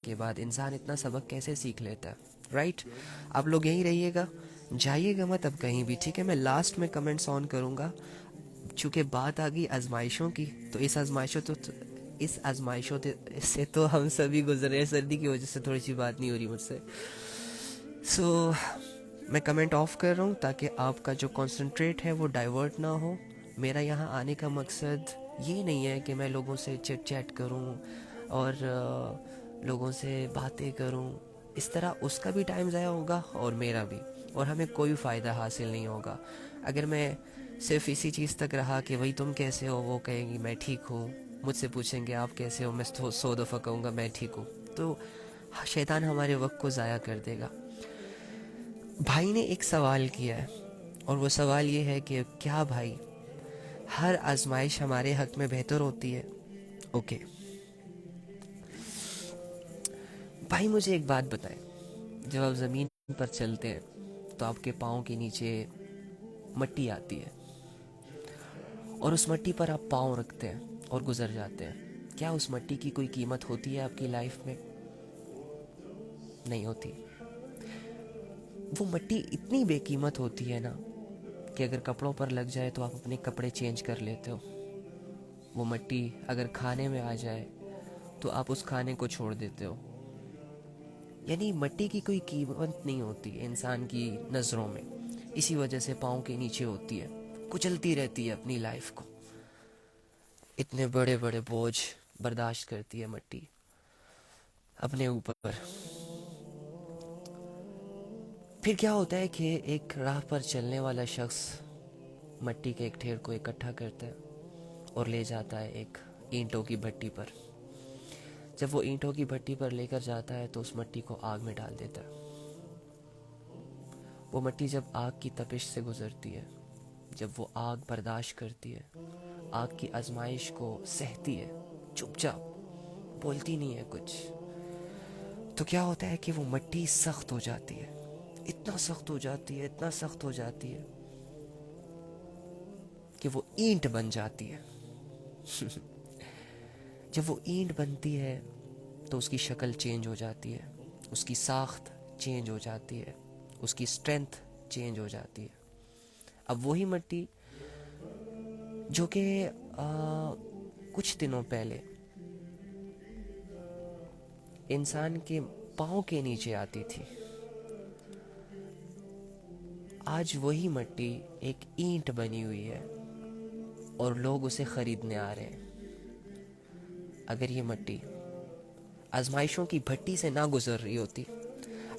کے بعد انسان اتنا سبق کیسے سیکھ لیتا ہے، رائٹ؟ آپ لوگ یہیں رہیے گا، جائیے گا مت اب کہیں بھی، ٹھیک ہے؟ میں لاسٹ میں کمنٹس آن کروں گا، چونکہ بات آ گئی آزمائشوں کی، تو اس آزمائشوں سے تو ہم سبھی گزرے ہیں، سردی کی وجہ سے تھوڑی سی بات نہیں ہو رہی مجھ سے، سو میں کمنٹ آف کر رہا ہوں تاکہ آپ کا جو کنسنٹریٹ ہے وہ ڈائیورٹ نہ ہو۔ میرا یہاں آنے کا مقصد یہ نہیں ہے کہ میں لوگوں سے چٹ چیٹ کروں اور لوگوں سے باتیں کروں، اس طرح اس کا بھی ٹائم ضائع ہوگا اور میرا بھی، اور ہمیں کوئی فائدہ حاصل نہیں ہوگا۔ اگر میں صرف اسی چیز تک رہا کہ بھائی تم کیسے ہو، وہ کہیں گی میں ٹھیک ہوں، مجھ سے پوچھیں گے آپ کیسے ہو، میں 100 دفعہ کہوں گا میں ٹھیک ہوں، تو شیطان ہمارے وقت کو ضائع کر دے گا۔ بھائی نے ایک سوال کیا ہے، اور وہ سوال یہ ہے کہ کیا بھائی ہر آزمائش ہمارے حق میں بہتر ہوتی ہے؟ اوکے بھائی، مجھے ایک بات بتائیں، جب آپ زمین پر چلتے ہیں تو آپ کے پاؤں کے نیچے مٹی آتی ہے، اور اس مٹی پر آپ پاؤں رکھتے ہیں اور گزر جاتے ہیں، کیا اس مٹی کی کوئی قیمت ہوتی ہے آپ کی لائف میں؟ نہیں ہوتی۔ وہ مٹی اتنی بے قیمت ہوتی ہے نا کہ اگر کپڑوں پر لگ جائے تو آپ اپنے کپڑے چینج کر لیتے ہو، وہ مٹی اگر کھانے میں آ جائے تو آپ اس کھانے کو چھوڑ دیتے ہو، یعنی مٹی کی کوئی قیمت نہیں ہوتی انسان کی نظروں میں، اسی وجہ سے پاؤں کے نیچے ہوتی ہے، کچلتی رہتی ہے اپنی لائف کو، اتنے بڑے بڑے بوجھ برداشت کرتی ہے مٹی اپنے اوپر۔ پھر کیا ہوتا ہے کہ ایک راہ پر چلنے والا شخص مٹی کے ایک ڈھیر کو اکٹھا کرتا ہے اور لے جاتا ہے ایک اینٹوں کی بھٹی پر۔ جب وہ اینٹوں کی بھٹی پر لے کر جاتا ہے تو اس مٹی کو آگ میں ڈال دیتا ہے۔ وہ مٹی جب آگ کی تپش سے گزرتی ہے، جب وہ آگ برداشت کرتی ہے، آگ کی آزمائش کو سہتی ہے، چپ چاپ بولتی نہیں ہے کچھ، تو کیا ہوتا ہے کہ وہ مٹی سخت ہو جاتی ہے، اتنا سخت ہو جاتی ہے، اتنا سخت ہو جاتی ہے کہ وہ اینٹ بن جاتی ہے۔ جب وہ اینٹ بنتی ہے تو اس کی شکل چینج ہو جاتی ہے، اس کی ساخت چینج ہو جاتی ہے، اس کی اسٹرینتھ چینج ہو جاتی ہے۔ اب وہی مٹی جو کہ کچھ دنوں پہلے انسان کے پاؤں کے نیچے آتی تھی، آج وہی مٹی ایک اینٹ بنی ہوئی ہے اور لوگ اسے خریدنے آ رہے ہیں۔ اگر یہ مٹی آزمائشوں کی بھٹی سے نہ گزر رہی ہوتی،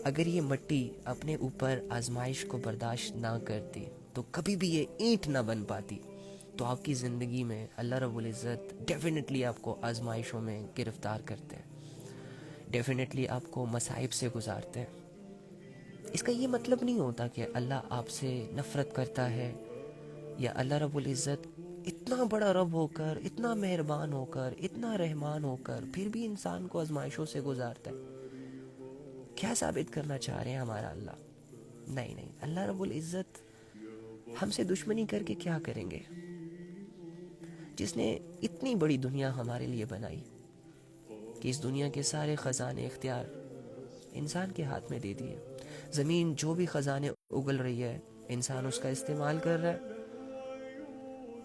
اگر یہ مٹی اپنے اوپر آزمائش کو برداشت نہ کرتی تو کبھی بھی یہ اینٹ نہ بن پاتی۔ تو آپ کی زندگی میں اللہ رب العزت ڈیفینیٹلی آپ کو آزمائشوں میں گرفتار کرتے ہیں، ڈیفینیٹلی آپ کو مصائب سے گزارتے ہیں۔ اس کا یہ مطلب نہیں ہوتا کہ اللہ آپ سے نفرت کرتا ہے، یا اللہ رب العزت اتنا بڑا رب ہو کر، اتنا مہربان ہو کر، اتنا رحمان ہو کر پھر بھی انسان کو آزمائشوں سے گزارتا ہے۔ کیا ثابت کرنا چاہ رہے ہیں ہمارا اللہ؟ نہیں نہیں، اللہ رب العزت ہم سے دشمنی کر کے کیا کریں گے؟ جس نے اتنی بڑی دنیا ہمارے لیے بنائی کہ اس دنیا کے سارے خزانے اختیار انسان کے ہاتھ میں دے دیے، زمین جو بھی خزانے اگل رہی ہے انسان اس کا استعمال کر رہا ہے،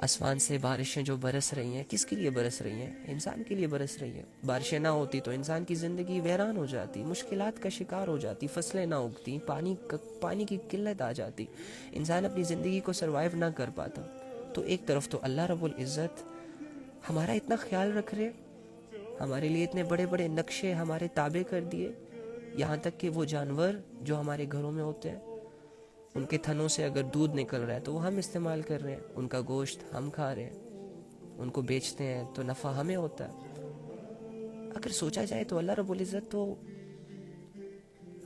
آسمان سے بارشیں جو برس رہی ہیں کس کے لیے برس رہی ہیں؟ انسان کے لیے برس رہی ہیں۔ بارشیں نہ ہوتی تو انسان کی زندگی ویران ہو جاتی، مشکلات کا شکار ہو جاتی، فصلیں نہ اگتی، پانی کی قلت آ جاتی، انسان اپنی زندگی کو سروائیو نہ کر پاتا۔ تو ایک طرف تو اللہ رب العزت ہمارا اتنا خیال رکھ رہے، ہمارے لیے اتنے بڑے بڑے نقشے ہمارے تابع کر دیے، یہاں تک کہ وہ جانور جو ہمارے گھروں میں ہوتے ہیں ان کے تھنوں سے اگر دودھ نکل رہا ہے تو وہ ہم استعمال کر رہے ہیں، ان کا گوشت ہم کھا رہے ہیں، ان کو بیچتے ہیں تو نفع ہمیں ہوتا ہے۔ اگر سوچا جائے تو اللہ رب العزت تو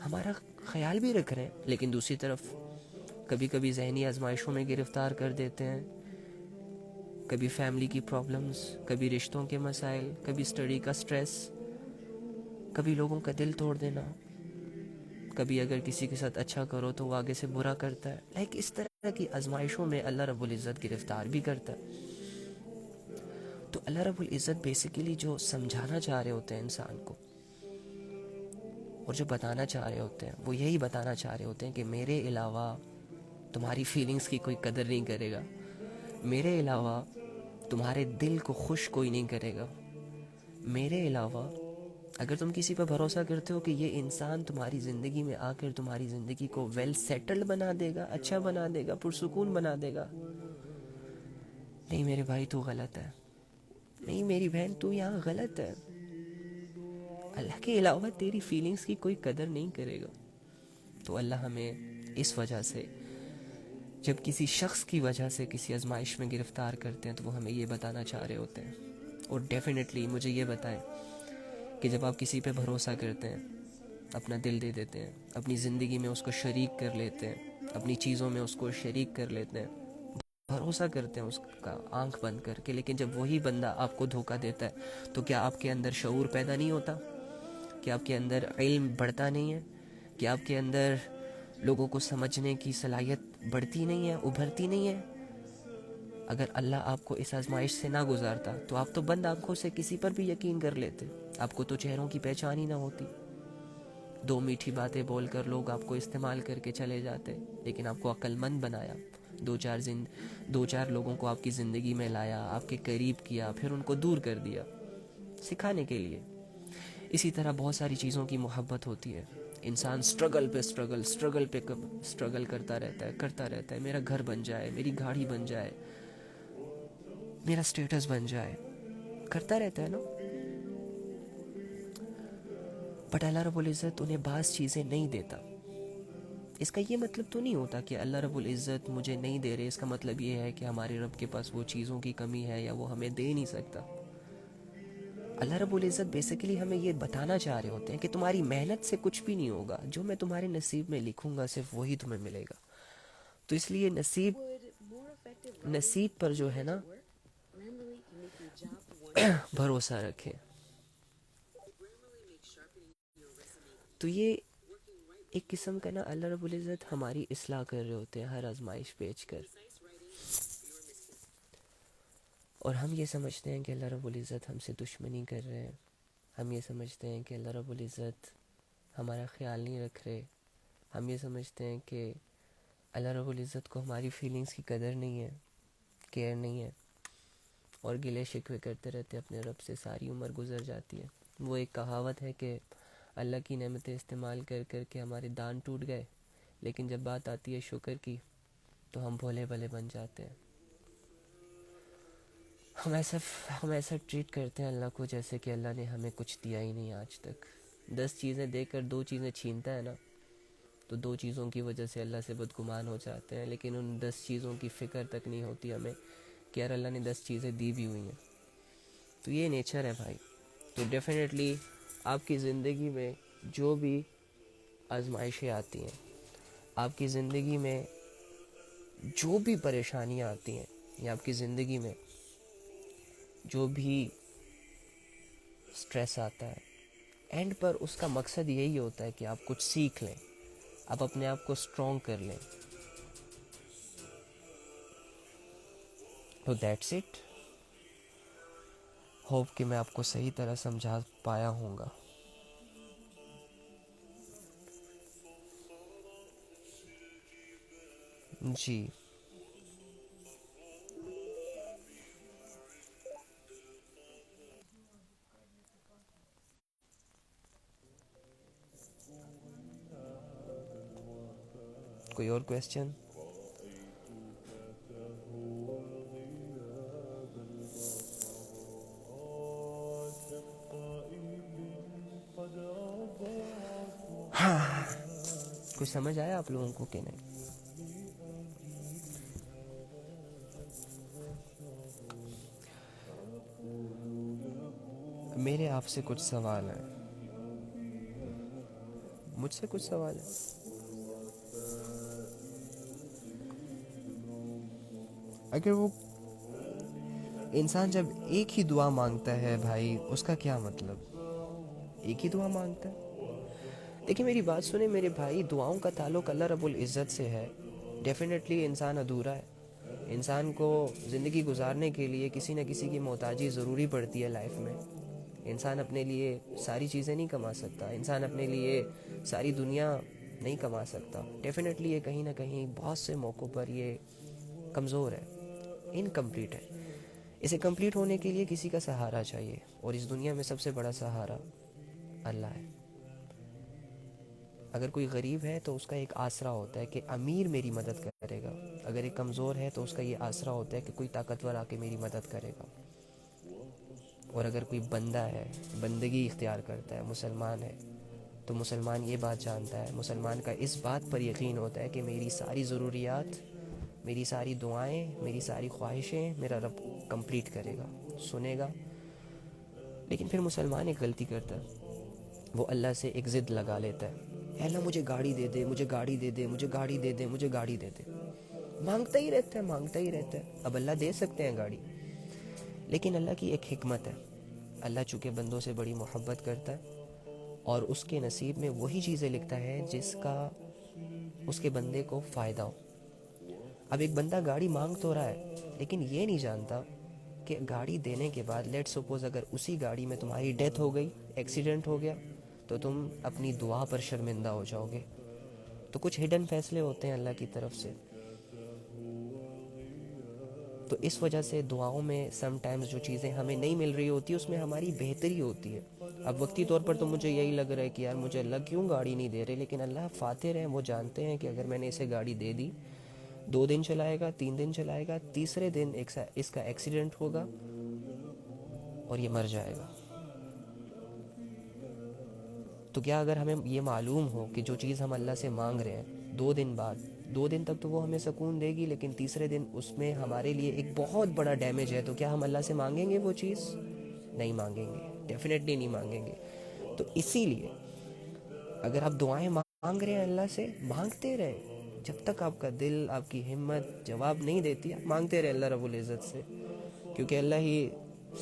ہمارا خیال بھی رکھ رہے ہیں، لیکن دوسری طرف کبھی کبھی ذہنی آزمائشوں میں گرفتار کر دیتے ہیں، کبھی فیملی کی پرابلمز، کبھی رشتوں کے مسائل، کبھی اسٹڈی کا سٹریس، کبھی لوگوں کا دل توڑ دینا، کبھی اگر کسی کے ساتھ اچھا کرو تو وہ آگے سے برا کرتا ہے، لائک اس طرح کی آزمائشوں میں اللہ رب العزت گرفتار بھی کرتا ہے۔ تو اللہ رب العزت بیسیکلی جو سمجھانا چاہ رہے ہوتے ہیں انسان کو اور جو بتانا چاہ رہے ہوتے ہیں وہ یہی بتانا چاہ رہے ہوتے ہیں کہ میرے علاوہ تمہاری فیلنگز کی کوئی قدر نہیں کرے گا، میرے علاوہ تمہارے دل کو خوش کوئی نہیں کرے گا، میرے علاوہ اگر تم کسی پہ بھروسہ کرتے ہو کہ یہ انسان تمہاری زندگی میں آ کر تمہاری زندگی کو ویل سیٹلڈ بنا دے گا، اچھا بنا دے گا، پرسکون بنا دے گا، نہیں میرے بھائی تو غلط ہے، نہیں میری بہن تو یہاں غلط ہے. اللہ کے علاوہ تیری فیلنگز کی کوئی قدر نہیں کرے گا. تو اللہ ہمیں اس وجہ سے جب کسی شخص کی وجہ سے کسی آزمائش میں گرفتار کرتے ہیں تو وہ ہمیں یہ بتانا چاہ رہے ہوتے ہیں. اور ڈیفینیٹلی مجھے یہ بتائیں کہ جب آپ کسی پہ بھروسہ کرتے ہیں، اپنا دل دے دیتے ہیں، اپنی زندگی میں اس کو شریک کر لیتے ہیں، اپنی چیزوں میں اس کو شریک کر لیتے ہیں، بھروسہ کرتے ہیں اس کا آنکھ بند کر کے، لیکن جب وہی بندہ آپ کو دھوکہ دیتا ہے تو کیا آپ کے اندر شعور پیدا نہیں ہوتا؟ کہ آپ کے اندر علم بڑھتا نہیں ہے؟ کہ آپ کے اندر لوگوں کو سمجھنے کی صلاحیت بڑھتی نہیں ہے، ابھرتی نہیں ہے؟ اگر اللہ آپ کو اس آزمائش سے نہ گزارتا تو آپ تو بند آنکھوں سے کسی پر بھی یقین کر لیتے، آپ کو تو چہروں کی پہچان ہی نہ ہوتی. 2 میٹھی باتیں بول کر لوگ آپ کو استعمال کر کے چلے جاتے، لیکن آپ کو عقل مند بنایا، دو چار لوگوں کو آپ کی زندگی میں لایا، آپ کے قریب کیا، پھر ان کو دور کر دیا سکھانے کے لیے. اسی طرح بہت ساری چیزوں کی محبت ہوتی ہے. انسان سٹرگل پہ سٹرگل کرتا رہتا ہے، میرا گھر بن جائے، میری گاڑی بن جائے، میرا سٹیٹس بن جائے، کرتا رہتا ہے نا. بٹ اللہ رب العزت انہیں بعض چیزیں نہیں دیتا. اس کا یہ مطلب تو نہیں ہوتا کہ اللہ رب العزت مجھے نہیں دے رہے، اس کا مطلب یہ ہے کہ ہمارے رب کے پاس وہ چیزوں کی کمی ہے یا وہ ہمیں دے نہیں سکتا. اللہ رب العزت بیسیکلی ہمیں یہ بتانا چاہ رہے ہوتے ہیں کہ تمہاری محنت سے کچھ بھی نہیں ہوگا، جو میں تمہارے نصیب میں لکھوں گا صرف وہی تمہیں ملے گا. تو اس لیے نصیب پر جو ہے نا بھروسہ رکھیں. تو یہ ایک قسم کا نا اللہ رب العزت ہماری اصلاح کر رہے ہوتے ہیں ہر آزمائش پیچ کر. اور ہم یہ سمجھتے ہیں کہ اللہ رب العزت ہم سے دشمنی کر رہے ہیں، ہم یہ سمجھتے ہیں کہ اللہ رب العزت ہمارا خیال نہیں رکھ رہے، ہم یہ سمجھتے ہیں کہ اللہ رب العزت کو ہماری فیلنگز کی قدر نہیں ہے، کیئر نہیں ہے، اور گلے شکوے کرتے رہتے اپنے رب سے، ساری عمر گزر جاتی ہے. وہ ایک کہاوت ہے کہ اللہ کی نعمتیں استعمال کر کر کے ہمارے دان ٹوٹ گئے، لیکن جب بات آتی ہے شکر کی تو ہم بھولے بھلے بن جاتے ہیں. ہم ایسا ٹریٹ کرتے ہیں اللہ کو جیسے کہ اللہ نے ہمیں کچھ دیا ہی نہیں آج تک. 10 چیزیں دے کر 2 چیزیں چھینتا ہے نا، تو 2 چیزوں کی وجہ سے اللہ سے بدگمان ہو جاتے ہیں، لیکن ان 10 چیزوں کی فکر تک نہیں ہوتی ہمیں کہ یار اللہ نے 10 چیزیں دی بھی ہوئی ہیں. تو یہ نیچر ہے بھائی. تو ڈیفینیٹلی آپ کی زندگی میں جو بھی آزمائشیں آتی ہیں، آپ کی زندگی میں جو بھی پریشانیاں آتی ہیں، یا آپ کی زندگی میں جو بھی سٹریس آتا ہے، اینڈ پر اس کا مقصد یہی ہوتا ہے کہ آپ کچھ سیکھ لیں، آپ اپنے آپ کو اسٹرانگ کر لیں. تو دیٹس اٹ. ہوپ کہ میں آپ کو صحیح طرح سمجھا پایا ہوں گا. جی کوئی اور کویسچن؟ کچھ سمجھ آیا آپ لوگوں کو کہ نہیں؟ میرے آپ سے کچھ سوال ہیں، مجھ سے کچھ سوال ہے. اگر وہ انسان جب ایک ہی دعا مانگتا ہے بھائی، اس کا کیا مطلب؟ ایک ہی دعا مانگتا ہے. دیکھیں میری بات سنیں میرے بھائی، دعاؤں کا تعلق اللہ رب العزت سے ہے. ڈیفینیٹلی انسان ادھورا ہے، انسان کو زندگی گزارنے کے لیے کسی نہ کسی کی محتاجی ضروری پڑتی ہے لائف میں. انسان اپنے لیے ساری چیزیں نہیں کما سکتا، انسان اپنے لیے ساری دنیا نہیں کما سکتا. ڈیفینیٹلی یہ کہیں نہ کہیں بہت سے موقعوں پر یہ کمزور ہے، انکمپلیٹ ہے. اسے کمپلیٹ ہونے کے لیے کسی کا سہارا چاہیے، اور اس دنیا میں سب سے بڑا سہارا اللہ ہے. اگر کوئی غریب ہے تو اس کا ایک آسرا ہوتا ہے کہ امیر میری مدد کرے گا، اگر ایک کمزور ہے تو اس کا یہ آسرا ہوتا ہے کہ کوئی طاقتور آ کے میری مدد کرے گا. اور اگر کوئی بندہ ہے، بندگی اختیار کرتا ہے، مسلمان ہے، تو مسلمان یہ بات جانتا ہے، مسلمان کا اس بات پر یقین ہوتا ہے کہ میری ساری ضروریات، میری ساری دعائیں، میری ساری خواہشیں میرا رب کمپلیٹ کرے گا، سنے گا. لیکن پھر مسلمان ایک غلطی کرتا ہے، وہ اللہ سے ایک ضد لگا لیتا ہے، اے اللہ مجھے گاڑی دے دے، مجھے گاڑی دے دے، مجھے گاڑی دے دے، مجھے گاڑی دے دے. مانگتا ہی رہتا ہے، مانگتا ہی رہتا ہے. اب اللہ دے سکتے ہیں گاڑی، لیکن اللہ کی ایک حکمت ہے. اللہ چونکہ بندوں سے بڑی محبت کرتا ہے اور اس کے نصیب میں وہی چیزیں لکھتا ہے جس کا اس کے بندے کو فائدہ ہو. اب ایک بندہ گاڑی مانگ تو رہا ہے، لیکن یہ نہیں جانتا کہ گاڑی دینے کے بعد لیٹ سپوز اگر اسی گاڑی میں تمہاری ڈیتھ ہو گئی، ایکسیڈنٹ ہو گیا، تو تم اپنی دعا پر شرمندہ ہو جاؤ گے. تو کچھ ہڈن فیصلے ہوتے ہیں اللہ کی طرف سے. تو اس وجہ سے دعاؤں میں سم ٹائمز جو چیزیں ہمیں نہیں مل رہی ہوتی اس میں ہماری بہتری ہوتی ہے. اب وقتی طور پر تو مجھے یہی لگ رہا ہے کہ یار مجھے اللہ کیوں گاڑی نہیں دے رہے، لیکن اللہ فاتر ہیں، وہ جانتے ہیں کہ اگر میں نے اسے گاڑی دے دی، 2 دن چلائے گا، 3 دن چلائے گا، تیسرے دن اس کا ایکسیڈنٹ ہوگا اور یہ مر جائے گا. تو کیا اگر ہمیں یہ معلوم ہو کہ جو چیز ہم اللہ سے مانگ رہے ہیں 2 دن بعد، 2 دن تک تو وہ ہمیں سکون دے گی، لیکن تیسرے دن اس میں ہمارے لیے ایک بہت بڑا ڈیمیج ہے، تو کیا ہم اللہ سے مانگیں گے وہ چیز؟ نہیں مانگیں گے، ڈیفینیٹلی نہیں مانگیں گے. تو اسی لیے اگر آپ دعائیں مانگ رہے ہیں اللہ سے، مانگتے رہیں جب تک آپ کا دل، آپ کی ہمت جواب نہیں دیتی، آپ مانگتے رہیں اللہ رب العزت سے، کیونکہ اللہ ہی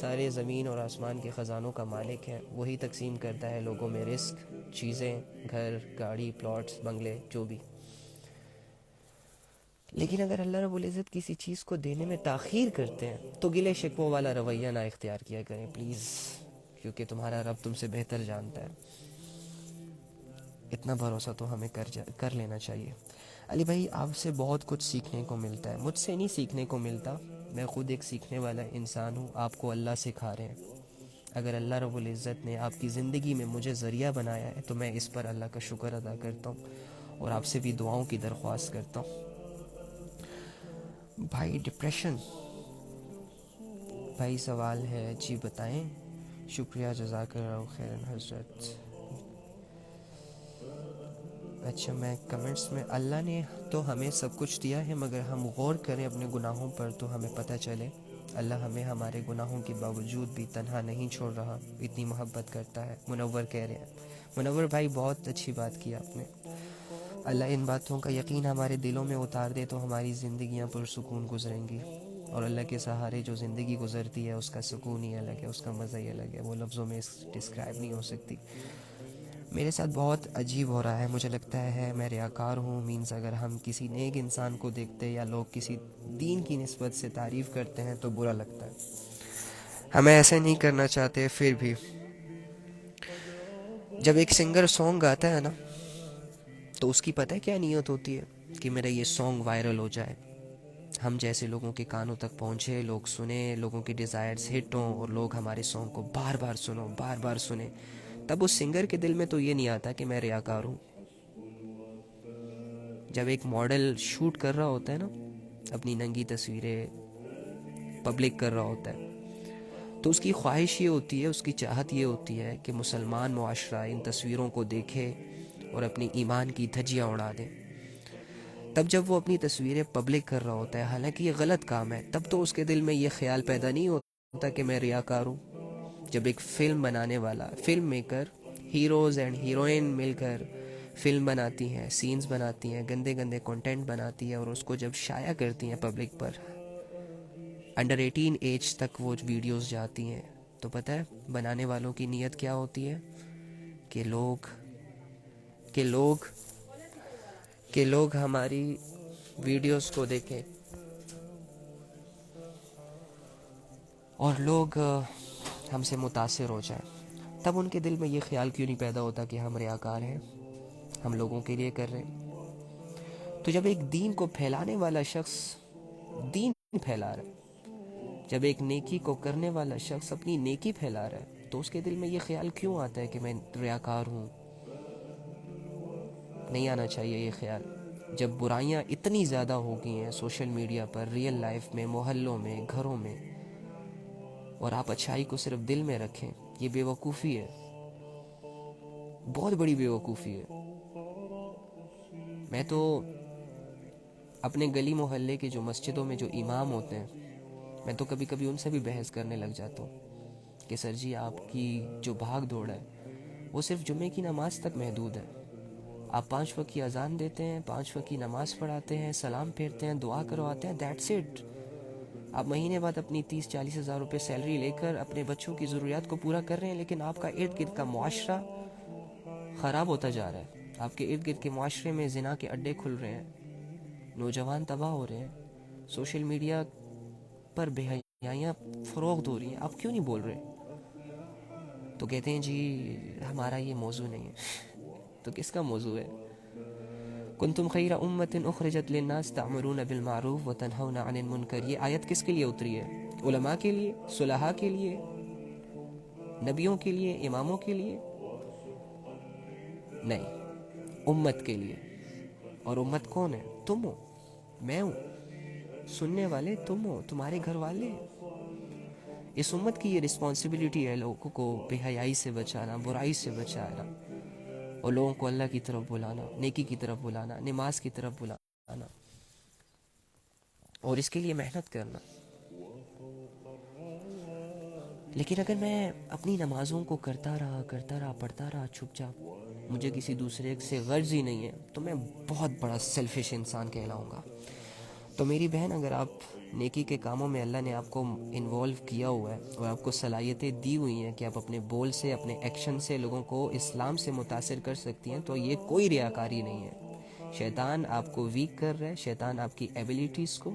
سارے زمین اور آسمان کے خزانوں کا مالک ہے. وہی تقسیم کرتا ہے لوگوں میں رزق، چیزیں، گھر، گاڑی، پلاٹس، بنگلے، جو بھی. لیکن اگر اللہ رب العزت کسی چیز کو دینے میں تاخیر کرتے ہیں تو گلے شکووں والا رویہ نہ اختیار کیا کریں پلیز، کیونکہ تمہارا رب تم سے بہتر جانتا ہے. اتنا بھروسہ تو ہمیں کر لینا چاہیے. علی بھائی آپ سے بہت کچھ سیکھنے کو ملتا ہے، مجھ سے نہیں سیکھنے کو ملتا، میں خود ایک سیکھنے والا انسان ہوں. آپ کو اللہ سکھا رہے ہیں. اگر اللہ رب العزت نے آپ کی زندگی میں مجھے ذریعہ بنایا ہے تو میں اس پر اللہ کا شکر ادا کرتا ہوں اور آپ سے بھی دعاؤں کی درخواست کرتا ہوں. بھائی ڈپریشن، بھائی سوال ہے جی بتائیں. شکریہ، جزاک اللہ خیرن حضرت. اچھا میں کمنٹس میں، اللہ نے تو ہمیں سب کچھ دیا ہے مگر ہم غور کریں اپنے گناہوں پر تو ہمیں پتہ چلے اللہ ہمیں ہمارے گناہوں کے باوجود بھی تنہا نہیں چھوڑ رہا، اتنی محبت کرتا ہے. منور کہہ رہے ہیں. منور بھائی بہت اچھی بات کی آپ نے. اللہ ان باتوں کا یقین ہمارے دلوں میں اتار دے تو ہماری زندگیاں پرسکون گزریں گی، اور اللہ کے سہارے جو زندگی گزرتی ہے اس کا سکون ہی الگ ہے، اس کا مزہ ہی الگ ہے، وہ لفظوں میں ڈسکرائب نہیں ہو سکتی. میرے ساتھ بہت عجیب ہو رہا ہے، مجھے لگتا ہے میں ریاکار ہوں. مینز اگر ہم کسی نیک انسان کو دیکھتے یا لوگ کسی دین کی نسبت سے تعریف کرتے ہیں تو برا لگتا ہے. ہمیں ایسے نہیں کرنا چاہتے، پھر بھی جب ایک سنگر سانگ گاتا ہے نا تو اس کی پتہ ہے کیا نیت ہوتی ہے؟ کہ میرا یہ سانگ وائرل ہو جائے، ہم جیسے لوگوں کے کانوں تک پہنچے، لوگ سنیں، لوگوں کی ڈیزائرز ہٹ ہوں اور لوگ ہمارے سانگ کو بار بار سنو، بار بار سنیں. تب اس سنگر کے دل میں تو یہ نہیں آتا کہ میں ریاکار ہوں. جب ایک ماڈل شوٹ کر رہا ہوتا ہے نا، اپنی ننگی تصویریں پبلک کر رہا ہوتا ہے، تو اس کی خواہش یہ ہوتی ہے، اس کی چاہت یہ ہوتی ہے کہ مسلمان معاشرہ ان تصویروں کو دیکھے اور اپنی ایمان کی دھجیاں اڑا دیں. تب جب وہ اپنی تصویریں پبلک کر رہا ہوتا ہے، حالانکہ یہ غلط کام ہے، تب تو اس کے دل میں یہ خیال پیدا نہیں ہوتا کہ میں ریاکار ہوں. جب ایک فلم بنانے والا، film maker, heroes and heroine مل کر فلم بناتی ہیں، سینز بناتی ہیں، گندے گندے کنٹینٹ بناتی ہیں اور اس کو جب شائع کرتی ہیں پبلک پر، انڈر 18 ایج تک وہ ویڈیوز جاتی ہیں، تو پتہ ہے بنانے والوں کی نیت کیا ہوتی ہے؟ کہ لوگ ہماری ویڈیوز کو دیکھیں اور لوگ ہم سے متاثر ہو جائیں. تب ان کے دل میں یہ خیال کیوں نہیں پیدا ہوتا کہ ہم ریاکار ہیں، ہم لوگوں کے لیے کر رہے ہیں؟ تو جب ایک دین کو پھیلانے والا شخص دین پھیلا رہا ہے، جب ایک نیکی کو کرنے والا شخص اپنی نیکی پھیلا رہا ہے، تو اس کے دل میں یہ خیال کیوں آتا ہے کہ میں ریاکار ہوں؟ نہیں آنا چاہیے یہ خیال۔ جب برائیاں اتنی زیادہ ہو گئی ہیں سوشل میڈیا پر، ریئل لائف میں، محلوں میں، گھروں میں، اور آپ اچھائی کو صرف دل میں رکھیں، یہ بے وقوفی ہے، بہت بڑی بے وقوفی ہے۔ میں تو اپنے گلی محلے کے جو مسجدوں میں جو امام ہوتے ہیں، میں تو کبھی کبھی ان سے بھی بحث کرنے لگ جاتا ہوں کہ سر جی، آپ کی جو بھاگ دوڑ ہے وہ صرف جمعے کی نماز تک محدود ہے۔ آپ 5 وقت کی اذان دیتے ہیں، 5 وقت کی نماز پڑھاتے ہیں، سلام پھیرتے ہیں، دعا کرواتے ہیں، دیٹس اٹ۔ آپ مہینے بعد اپنی 30-40 ہزار روپے سیلری لے کر اپنے بچوں کی ضروریات کو پورا کر رہے ہیں، لیکن آپ کا ارد گرد کا معاشرہ خراب ہوتا جا رہا ہے۔ آپ کے ارد گرد کے معاشرے میں زنا کے اڈے کھل رہے ہیں، نوجوان تباہ ہو رہے ہیں، سوشل میڈیا پر بے حیائیاں فروغ ہو رہی ہیں، آپ کیوں نہیں بول رہے؟ تو کہتے ہیں جی ہمارا یہ موضوع نہیں ہے۔ تو کس کا موضوع ہے؟ کنتم خیر امت اخرجت للناس تعمرون بالمعروف وتنہون عن المنکر، یہ آیت کس کے لیے اتری ہے؟ علماء کے لیے، صلحاء کے لیے، نبیوں کے لیے، اماموں کے لیے؟ نہیں، امت کے لیے۔ اور امت کون ہے؟ تم ہو، میں ہوں، سننے والے تم ہو، تمہارے گھر والے۔ اس امت کی یہ رسپانسبلٹی ہے لوگوں کو بے حیائی سے بچانا، برائی سے بچانا، اور لوگوں کو اللہ کی طرف بلانا، نیکی کی طرف بلانا، نماز کی طرف بلانا، اور اس کے لیے محنت کرنا۔ لیکن اگر میں اپنی نمازوں کو کرتا رہا پڑھتا رہا چھپ چاپ، مجھے کسی دوسرے سے غرض ہی نہیں ہے، تو میں بہت بڑا سیلفش انسان کہلاؤں گا۔ تو میری بہن، اگر آپ نیکی کے کاموں میں اللہ نے آپ کو انوالو کیا ہوا ہے اور آپ کو صلاحیتیں دی ہوئی ہیں کہ آپ اپنے بول سے، اپنے ایکشن سے لوگوں کو اسلام سے متاثر کر سکتی ہیں، تو یہ کوئی ریاکاری نہیں ہے۔ شیطان آپ کو ویک کر رہا ہے، شیطان آپ کی ایبیلیٹیز کو،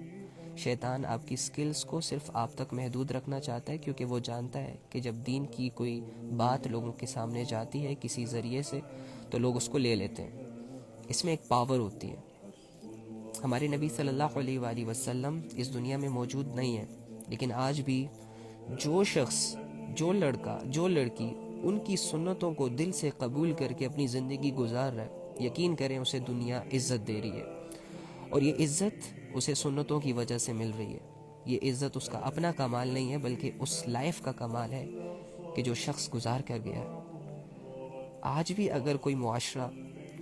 شیطان آپ کی سکلز کو صرف آپ تک محدود رکھنا چاہتا ہے، کیونکہ وہ جانتا ہے کہ جب دین کی کوئی بات لوگوں کے سامنے جاتی ہے کسی ذریعے سے، تو لوگ اس کو لے لیتے ہیں۔ اس میں ایک پاور ہوتی ہے۔ ہمارے نبی صلی اللہ علیہ وآلہ وسلم اس دنیا میں موجود نہیں ہیں، لیکن آج بھی جو شخص، جو لڑکا، جو لڑکی ان کی سنتوں کو دل سے قبول کر کے اپنی زندگی گزار رہا ہے، یقین کریں اسے دنیا عزت دے رہی ہے، اور یہ عزت اسے سنتوں کی وجہ سے مل رہی ہے۔ یہ عزت اس کا اپنا کمال نہیں ہے، بلکہ اس لائف کا کمال ہے کہ جو شخص گزار کر گیا ہے۔ آج بھی اگر کوئی معاشرہ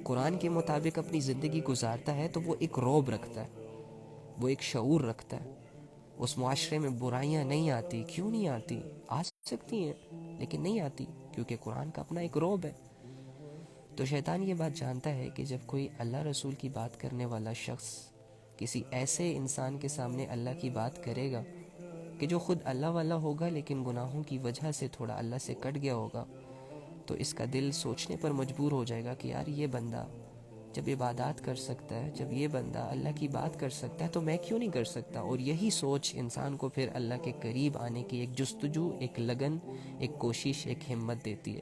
قرآن کے مطابق اپنی زندگی گزارتا ہے تو وہ ایک رعب رکھتا ہے، وہ ایک شعور رکھتا ہے۔ اس معاشرے میں برائیاں نہیں آتی۔ کیوں نہیں آتی؟ آ سکتی ہیں، لیکن نہیں آتی، کیونکہ قرآن کا اپنا ایک رعب ہے۔ تو شیطان یہ بات جانتا ہے کہ جب کوئی اللہ رسول کی بات کرنے والا شخص کسی ایسے انسان کے سامنے اللہ کی بات کرے گا کہ جو خود اللہ والا ہوگا لیکن گناہوں کی وجہ سے تھوڑا اللہ سے کٹ گیا ہوگا، تو اس کا دل سوچنے پر مجبور ہو جائے گا کہ یار یہ بندہ جب عبادات کر سکتا ہے، جب یہ بندہ اللہ کی بات کر سکتا ہے، تو میں کیوں نہیں کر سکتا؟ اور یہی سوچ انسان کو پھر اللہ کے قریب آنے کی ایک جستجو، ایک لگن، ایک کوشش، ایک ہمت دیتی ہے۔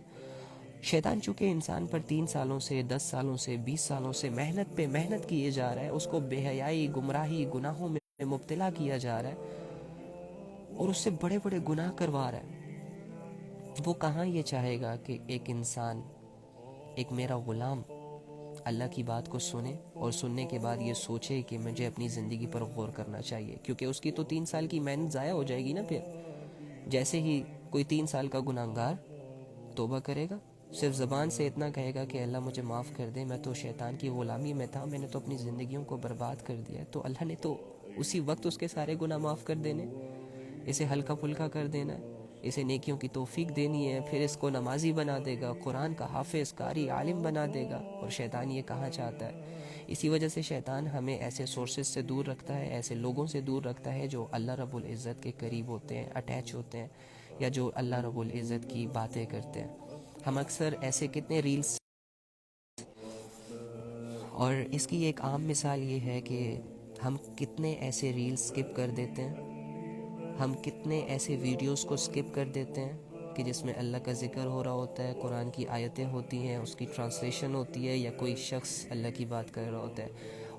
شیطان چونکہ انسان پر 3 سالوں سے، 10 سالوں سے، 20 سالوں سے محنت پہ محنت کیے جا رہا ہے، اس کو بے حیائی، گمراہی، گناہوں میں مبتلا کیا جا رہا ہے، اور اس سے بڑے بڑے گناہ کروا رہا ہے، وہ کہاں یہ چاہے گا کہ ایک انسان، ایک میرا غلام اللہ کی بات کو سنے اور سننے کے بعد یہ سوچے کہ مجھے اپنی زندگی پر غور کرنا چاہیے، کیونکہ اس کی تو 3 سال کی محنت ضائع ہو جائے گی نا۔ پھر جیسے ہی کوئی 3 سال کا گناہگار توبہ کرے گا، صرف زبان سے اتنا کہے گا کہ اللہ مجھے معاف کر دے، میں تو شیطان کی غلامی میں تھا، میں نے تو اپنی زندگیوں کو برباد کر دیا، تو اللہ نے تو اسی وقت اس کے سارے گناہ معاف کر دینے، اسے ہلکا پھلکا کر دینا ہے، اسے نیکیوں کی توفیق دینی ہے، پھر اس کو نمازی بنا دے گا، قرآن کا حافظ، قاری، عالم بنا دے گا۔ اور شیطان یہ کہاں چاہتا ہے؟ اسی وجہ سے شیطان ہمیں ایسے سورسز سے دور رکھتا ہے، ایسے لوگوں سے دور رکھتا ہے جو اللہ رب العزت کے قریب ہوتے ہیں، اٹیچ ہوتے ہیں، یا جو اللہ رب العزت کی باتیں کرتے ہیں۔ ہم اکثر ایسے کتنے ریلز، اور اس کی ایک عام مثال یہ ہے کہ ہم کتنے ایسے ریلز سکپ کر دیتے ہیں، ہم کتنے ایسے ویڈیوز کو سکپ کر دیتے ہیں کہ جس میں اللہ کا ذکر ہو رہا ہوتا ہے، قرآن کی آیتیں ہوتی ہیں، اس کی ٹرانسلیشن ہوتی ہے، یا کوئی شخص اللہ کی بات کر رہا ہوتا ہے،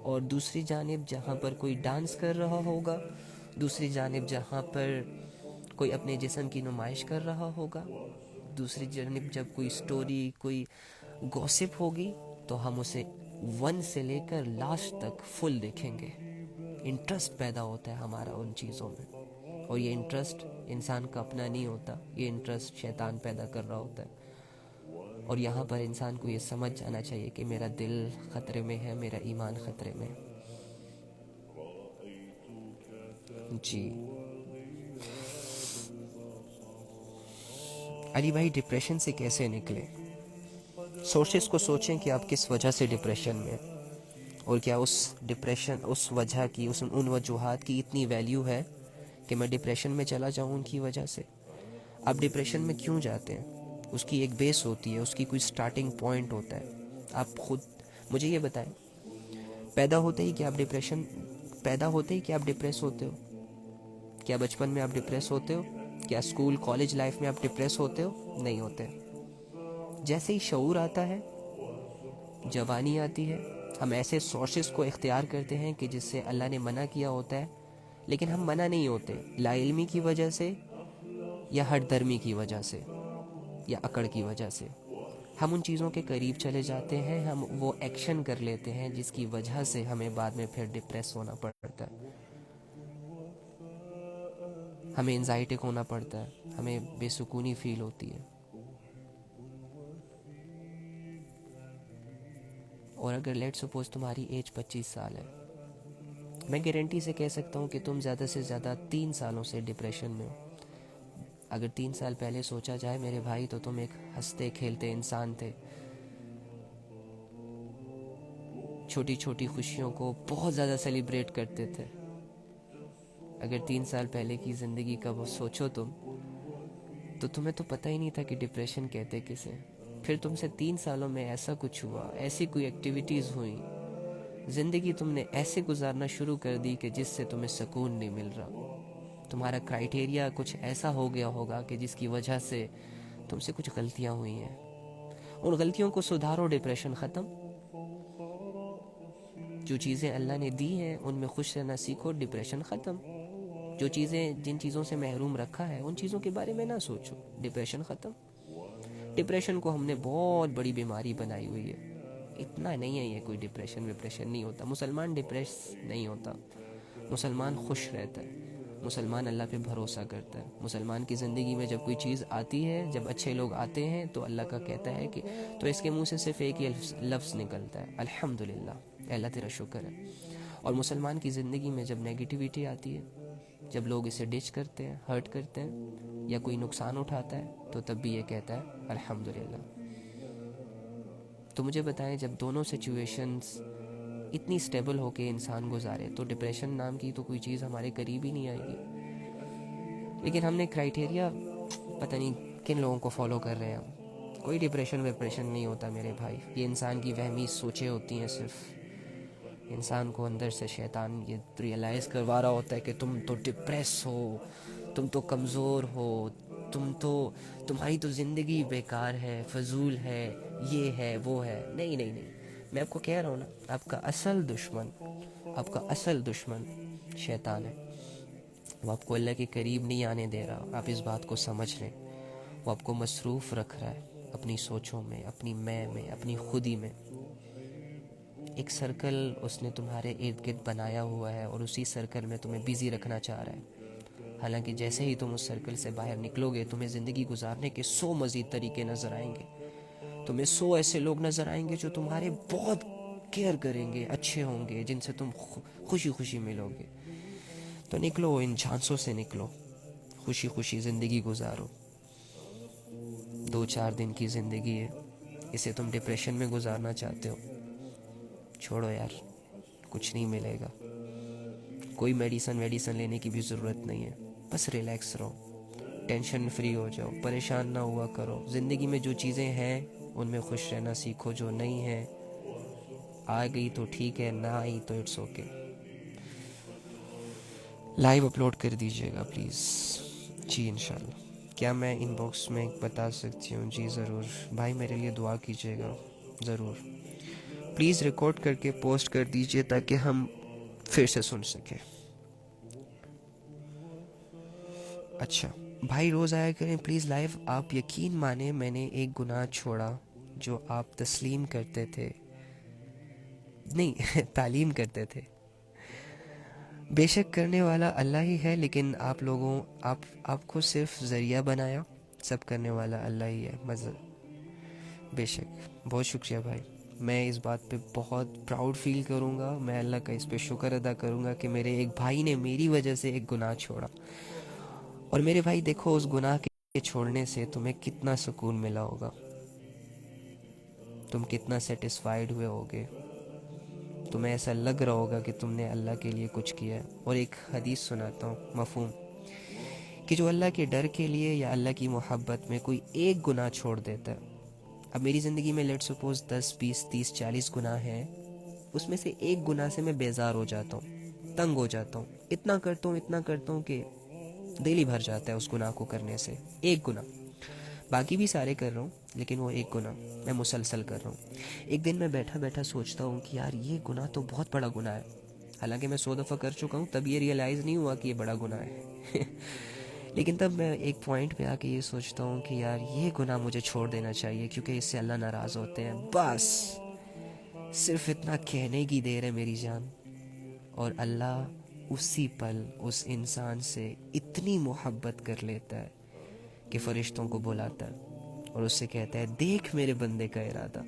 اور دوسری جانب جہاں پر کوئی ڈانس کر رہا ہوگا، دوسری جانب جہاں پر کوئی اپنے جسم کی نمائش کر رہا ہوگا، دوسری جانب جب کوئی سٹوری، کوئی گوسپ ہوگی، تو ہم اسے 1 سے لے کر لاسٹ تک فل دیکھیں گے۔ انٹرسٹ پیدا ہوتا ہے ہمارا ان چیزوں میں، اور یہ انٹرسٹ انسان کا اپنا نہیں ہوتا، یہ انٹرسٹ شیطان پیدا کر رہا ہوتا ہے۔ اور یہاں پر انسان کو یہ سمجھ جانا چاہیے کہ میرا دل خطرے میں ہے، میرا ایمان خطرے میں ہے۔ جی علی بھائی، ڈپریشن سے کیسے نکلے؟ سورسز کو سوچیں کہ آپ کس وجہ سے ڈپریشن میں ہیں، اور کیا اس ڈپریشن، اس وجہ کی، ان وجوہات کی اتنی ویلیو ہے کہ میں ڈپریشن میں چلا جاؤں ان کی وجہ سے؟ آپ ڈپریشن میں کیوں جاتے ہیں؟ اس کی ایک بیس ہوتی ہے، اس کی کوئی سٹارٹنگ پوائنٹ ہوتا ہے۔ آپ خود مجھے یہ بتائیں، پیدا ہوتے ہی کہ آپ ڈپریس ہوتے ہو؟ کیا بچپن میں آپ ڈپریس ہوتے ہو؟ کیا اسکول کالج لائف میں آپ ڈپریس ہوتے ہو؟ نہیں ہوتے۔ جیسے ہی شعور آتا ہے، جوانی آتی ہے، ہم ایسے سورسز کو اختیار کرتے ہیں کہ جس سے اللہ نے منع کیا ہوتا ہے، لیکن ہم منع نہیں ہوتے، لا علمی کی وجہ سے، یا ہٹ درمی کی وجہ سے، یا اکڑ کی وجہ سے ہم ان چیزوں کے قریب چلے جاتے ہیں، ہم وہ ایکشن کر لیتے ہیں جس کی وجہ سے ہمیں بعد میں پھر ڈپریس ہونا پڑتا ہے، ہمیں انزائٹک ہونا پڑتا ہے، ہمیں بے سکونی فیل ہوتی ہے۔ اور اگر لیٹ سپوز تمہاری ایج 25 سال ہے، میں گارنٹی سے کہہ سکتا ہوں کہ تم زیادہ سے زیادہ 3 سالوں سے ڈپریشن میں ہو۔ اگر 3 سال پہلے سوچا جائے میرے بھائی، تو تم ایک ہنستے کھیلتے انسان تھے، چھوٹی چھوٹی خوشیوں کو بہت زیادہ سیلیبریٹ کرتے تھے۔ اگر 3 سال پہلے کی زندگی کا وہ سوچو تم، تو تمہیں تو پتہ ہی نہیں تھا کہ ڈپریشن کہتے کسے۔ پھر تم سے 3 سالوں میں ایسا کچھ ہوا، ایسی کوئی ایکٹیویٹیز ہوئیں، زندگی تم نے ایسے گزارنا شروع کر دی کہ جس سے تمہیں سکون نہیں مل رہا۔ تمہارا کرائیٹیریا کچھ ایسا ہو گیا ہوگا کہ جس کی وجہ سے تم سے کچھ غلطیاں ہوئی ہیں، ان غلطیوں کو سدھارو، ڈپریشن ختم۔ جو چیزیں اللہ نے دی ہیں ان میں خوش رہنا سیکھو، ڈپریشن ختم۔ جن چیزوں سے محروم رکھا ہے ان چیزوں کے بارے میں نہ سوچو، ڈپریشن ختم۔ ڈپریشن کو ہم نے بہت بڑی بیماری بنائی ہوئی ہے، اتنا نہیں ہے یہ کوئی ڈپریشن نہیں ہوتا۔ مسلمان ڈپریس نہیں ہوتا، مسلمان خوش رہتا ہے، مسلمان اللہ پہ بھروسہ کرتا ہے۔ مسلمان کی زندگی میں جب کوئی چیز آتی ہے، جب اچھے لوگ آتے ہیں، تو اللہ کا کہتا ہے کہ تو اس کے منہ سے صرف ایک ہی لفظ نکلتا ہے، الحمدللہ، اللہ تیرا شکر ہے۔ اور مسلمان کی زندگی میں جب نیگیٹیوٹی آتی ہے، جب لوگ اسے ڈچ کرتے ہیں، ہرٹ کرتے ہیں، یا کوئی نقصان اٹھاتا ہے، تو تب بھی یہ کہتا ہے الحمدللہ۔ تو مجھے بتائیں، جب دونوں سچویشنز اتنی سٹیبل ہو کے انسان گزارے، تو ڈپریشن نام کی تو کوئی چیز ہمارے قریب ہی نہیں آئے گی۔ لیکن ہم نے کرائیٹیریا پتہ نہیں کن لوگوں کو فالو کر رہے ہیں ہم۔ کوئی ڈپریشن نہیں ہوتا میرے بھائی، یہ انسان کی وہمی سوچیں ہوتی ہیں۔ صرف انسان کو اندر سے شیطان یہ ریئلائز کروا رہا ہوتا ہے کہ تم تو ڈپریس ہو، تم تو کمزور ہو، تمہاری تو زندگی بیکار ہے، فضول ہے، یہ ہے، وہ ہے۔ نہیں، میں آپ کو کہہ رہا ہوں نا، آپ کا اصل دشمن شیطان ہے۔ وہ آپ کو اللہ کے قریب نہیں آنے دے رہا، آپ اس بات کو سمجھ لیں۔ وہ آپ کو مصروف رکھ رہا ہے اپنی سوچوں میں، اپنی میں اپنی خودی میں۔ ایک سرکل اس نے تمہارے ارد گرد بنایا ہوا ہے، اور اسی سرکل میں تمہیں بیزی رکھنا چاہ رہا ہے۔ حالانکہ جیسے ہی تم اس سرکل سے باہر نکلو گے، تمہیں زندگی گزارنے کے 100 مزید طریقے نظر آئیں گے۔ تمہیں 100 ایسے لوگ نظر آئیں گے جو تمہارے بہت کیئر کریں گے، اچھے ہوں گے، جن سے تم خوشی ملو گے۔ تو نکلو، ان چانسوں سے نکلو، خوشی زندگی گزارو۔ 2-4 دن کی زندگی ہے، اسے تم ڈپریشن میں گزارنا چاہتے ہو، چھوڑو یار، کچھ نہیں ملے گا۔ کوئی میڈیسن لینے کی بھی ضرورت نہیں ہے، بس ریلیکس رہو، ٹینشن فری ہو جاؤ، پریشان نہ ہوا کرو۔ زندگی میں جو چیزیں ہیں ان میں خوش رہنا سیکھو، جو نہیں ہیں آ گئی تو ٹھیک ہے، نہ آئی تو اٹس اوکے۔ لائیو اپلوڈ کر دیجیے گا پلیز۔ جی انشاءاللہ۔ کیا میں ان باکس میں بتا سکتی ہوں؟ جی ضرور بھائی، میرے لیے دعا کیجیے گا ضرور. پلیز ریکارڈ کر کے پوسٹ کر دیجیے تاکہ ہم پھر سے سن سکیں. اچھا بھائی، روز آیا کریں پلیز لائیو. آپ یقین مانیں میں نے ایک گناہ چھوڑا جو آپ تسلیم کرتے تھے، نہیں تعلیم کرتے تھے. بے شک کرنے والا اللہ ہی ہے، لیکن آپ کو صرف ذریعہ بنایا. سب کرنے والا اللہ ہی ہے. بے شک، بہت شکریہ بھائی. میں اس بات پہ بہت پراؤڈ فیل کروں گا. میں اللہ کا اس پہ شکر ادا کروں گا کہ میرے ایک بھائی نے میری وجہ سے ایک گناہ چھوڑا. اور میرے بھائی دیکھو، اس گناہ کے چھوڑنے سے تمہیں کتنا سکون ملا ہوگا، تم کتنا سیٹسفائیڈ ہوئے ہوگے، تمہیں ایسا لگ رہا ہوگا کہ تم نے اللہ کے لیے کچھ کیا ہے. اور ایک حدیث سناتا ہوں مفہوم، کہ جو اللہ کے ڈر کے لیے یا اللہ کی محبت میں کوئی ایک گناہ چھوڑ دیتا ہے. اب میری زندگی میں لیٹ سپوز 10 20 30 40 گناہ ہیں، اس میں سے ایک گناہ سے میں بیزار ہو جاتا ہوں، تنگ ہو جاتا ہوں. اتنا کرتا ہوں کہ دل ہی بھر جاتا ہے اس گناہ کو کرنے سے. ایک گناہ، باقی بھی سارے کر رہا ہوں لیکن وہ ایک گناہ میں مسلسل کر رہا ہوں. ایک دن میں بیٹھا سوچتا ہوں کہ یار یہ گناہ تو بہت بڑا گناہ ہے. حالانکہ میں 100 دفعہ کر چکا ہوں، تب یہ ریئلائز نہیں ہوا کہ یہ بڑا گناہ ہے. لیکن تب میں ایک پوائنٹ پہ آ کے یہ سوچتا ہوں کہ یار یہ گناہ مجھے چھوڑ دینا چاہیے، کیونکہ اس سے اللہ ناراض ہوتے ہیں. بس صرف اتنا کہنے کی دیر ہے میری جان، اور اللہ اسی پل اس انسان سے اتنی محبت کر لیتا ہے کہ فرشتوں کو بلاتا ہے اور اس سے کہتا ہے دیکھ میرے بندے کا ارادہ.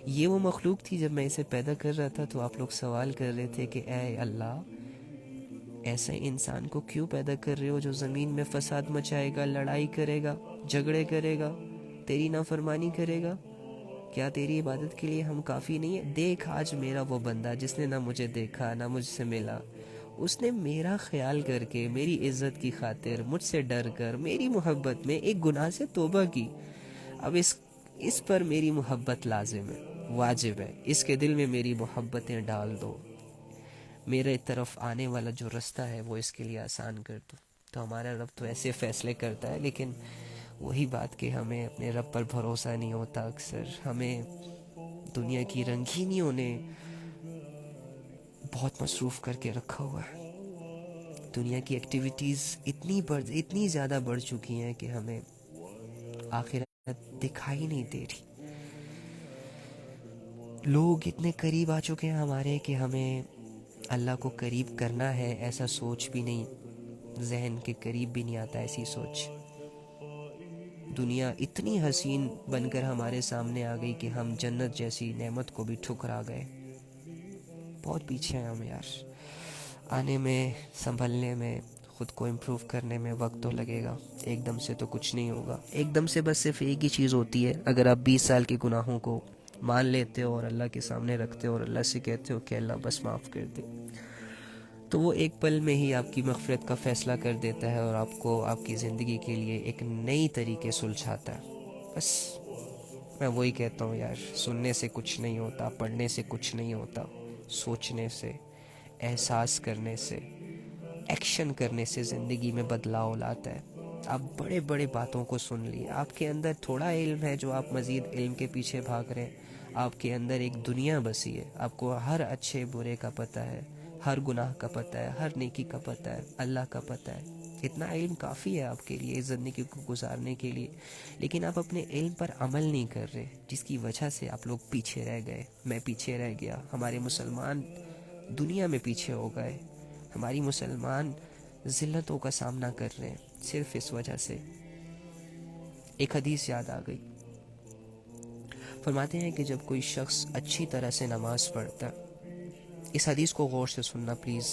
یہ وہ مخلوق تھی جب میں اسے پیدا کر رہا تھا تو آپ لوگ سوال کر رہے تھے کہ اے اللہ، ایسے انسان کو کیوں پیدا کر رہے ہو جو زمین میں فساد مچائے گا، لڑائی کرے گا، جھگڑے کرے گا، تیری نافرمانی کرے گا؟ کیا تیری عبادت کے لیے ہم کافی نہیں ہیں؟ دیکھ آج میرا وہ بندہ جس نے نہ مجھے دیکھا نہ مجھ سے ملا، اس نے میرا خیال کر کے میری عزت کی خاطر مجھ سے ڈر کر میری محبت میں ایک گناہ سے توبہ کی. اب اس پر میری محبت لازم ہے، واجب ہے. اس کے دل میں میری محبتیں ڈال دو، میرے طرف آنے والا جو رستہ ہے وہ اس کے لیے آسان کر دو. تو ہمارا رب تو ایسے فیصلے کرتا ہے، لیکن وہی بات کہ ہمیں اپنے رب پر بھروسہ نہیں ہوتا. اکثر ہمیں دنیا کی رنگینیوں نے بہت مصروف کر کے رکھا ہوا ہے. دنیا کی ایکٹیویٹیز اتنی زیادہ بڑھ چکی ہیں کہ ہمیں آخرت دکھائی نہیں دے رہی. لوگ اتنے قریب آ چکے ہیں ہمارے کہ ہمیں اللہ کو قریب کرنا ہے ایسا سوچ بھی نہیں، ذہن کے قریب بھی نہیں آتا ایسی سوچ. دنیا اتنی حسین بن کر ہمارے سامنے آ گئی کہ ہم جنت جیسی نعمت کو بھی ٹھکرا گئے. بہت پیچھے ہیں ہم یار. آنے میں، سنبھلنے میں، خود کو امپروو کرنے میں وقت تو لگے گا. ایک دم سے تو کچھ نہیں ہوگا. ایک دم سے بس صرف ایک ہی چیز ہوتی ہے، اگر آپ 20 سال کے گناہوں کو مان لیتے ہو اور اللہ کے سامنے رکھتے ہو اور اللہ سے کہتے ہو کہ اللہ بس معاف کر دے، تو وہ ایک پل میں ہی آپ کی مغفرت کا فیصلہ کر دیتا ہے اور آپ کو آپ کی زندگی کے لیے ایک نئی طریقے سلجھاتا ہے. بس میں وہی کہتا ہوں یار، سننے سے کچھ نہیں ہوتا، پڑھنے سے کچھ نہیں ہوتا، سوچنے سے، احساس کرنے سے، ایکشن کرنے سے زندگی میں بدلاؤ لاتا ہے. آپ بڑے بڑے باتوں کو سن لیے، آپ کے اندر تھوڑا علم ہے جو آپ مزید علم کے پیچھے بھاگ رہے ہیں. آپ کے اندر ایک دنیا بسی ہے، آپ کو ہر اچھے برے کا پتہ ہے، ہر گناہ کا پتہ ہے، ہر نیکی کا پتہ ہے، اللہ کا پتہ ہے. اتنا علم کافی ہے آپ کے لیے اس زندگی کو گزارنے کے لیے، لیکن آپ اپنے علم پر عمل نہیں کر رہے، جس کی وجہ سے آپ لوگ پیچھے رہ گئے. میں پیچھے رہ گیا، ہمارے مسلمان دنیا میں پیچھے ہو گئے، ہماری مسلمان ذلتوں کا سامنا کر رہے ہیں صرف اس وجہ سے. ایک حدیث یاد آ گئی. فرماتے ہیں کہ جب کوئی شخص اچھی طرح سے نماز پڑھتا، اس حدیث کو غور سے سننا پلیز.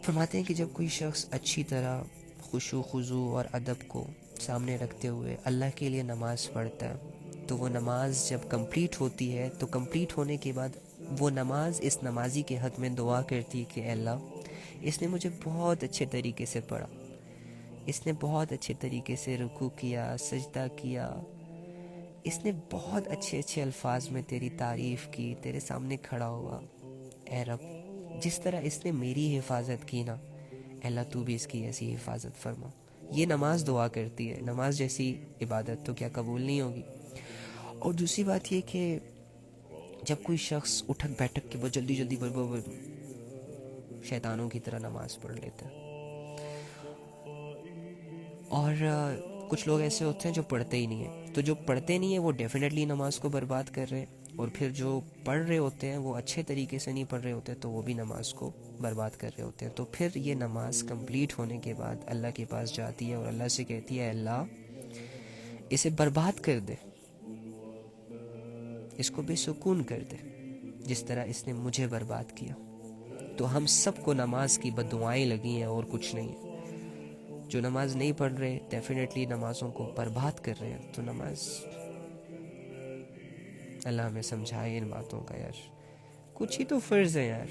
فرماتے ہیں کہ جب کوئی شخص اچھی طرح خشوع خضوع اور ادب کو سامنے رکھتے ہوئے اللہ کے لیے نماز پڑھتا ہے، تو وہ نماز جب کمپلیٹ ہوتی ہے تو کمپلیٹ ہونے کے بعد وہ نماز اس نمازی کے حق میں دعا کرتی ہے کہ اے اللہ، اس نے مجھے بہت اچھے طریقے سے پڑھا، اس نے بہت اچھے طریقے سے رکوع کیا، سجدہ کیا، اس نے بہت اچھے اچھے الفاظ میں تیری تعریف کی، تیرے سامنے کھڑا ہوا. اے رب، جس طرح اس نے میری حفاظت کی نا، اے اللہ تو بھی اس کی ایسی حفاظت فرما. یہ نماز دعا کرتی ہے، نماز جیسی عبادت تو کیا قبول نہیں ہوگی؟ اور دوسری بات یہ کہ جب کوئی شخص اٹھک بیٹھک کے بعد جلدی جلدی شیطانوں کی طرح نماز پڑھ لیتا ہے، اور کچھ لوگ ایسے ہوتے ہیں جو پڑھتے ہی نہیں ہیں، تو جو پڑھتے نہیں ہیں وہ ڈیفینیٹلی نماز کو برباد کر رہے ہیں، اور پھر جو پڑھ رہے ہوتے ہیں وہ اچھے طریقے سے نہیں پڑھ رہے ہوتے تو وہ بھی نماز کو برباد کر رہے ہوتے ہیں. تو پھر یہ نماز کمپلیٹ ہونے کے بعد اللہ کے پاس جاتی ہے اور اللہ سے کہتی ہے اللہ اسے برباد کر دے، اس کو بے سکون کر دے جس طرح اس نے مجھے برباد کیا. تو ہم سب کو نماز کی بددعائیں لگی ہیں اور کچھ نہیں ہے. جو نماز نہیں پڑھ رہے ڈیفینیٹلی نمازوں کو برباد کر رہے ہیں. تو نماز، اللہ ہمیں سمجھائے ان باتوں کا یار. کچھ ہی تو فرض ہے یار.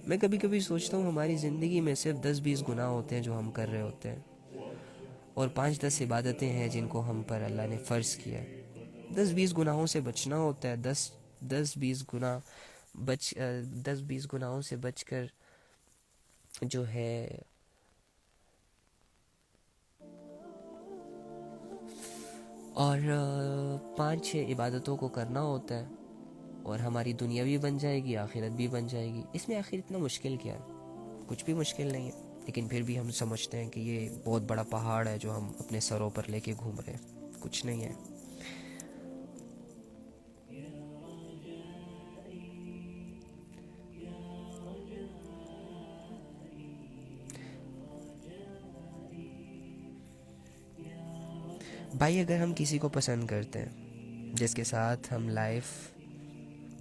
میں کبھی کبھی سوچتا ہوں ہماری زندگی میں صرف 10-20 گناہ ہوتے ہیں جو ہم کر رہے ہوتے ہیں، اور 5-10 عبادتیں ہیں جن کو ہم پر اللہ نے فرض کیا ہے. 10-20 گناہوں سے بچنا ہوتا ہے. 10-20 گناہوں سے بچ کر جو ہے اور 5-6 عبادتوں کو کرنا ہوتا ہے، اور ہماری دنیا بھی بن جائے گی، آخرت بھی بن جائے گی. اس میں آخر اتنا مشکل کیا ہے؟ کچھ بھی مشکل نہیں ہے. لیکن پھر بھی ہم سمجھتے ہیں کہ یہ بہت بڑا پہاڑ ہے جو ہم اپنے سروں پر لے کے گھوم رہے ہیں. کچھ نہیں ہے. بھائی اگر ہم کسی کو پسند کرتے ہیں، جس کے ساتھ ہم لائف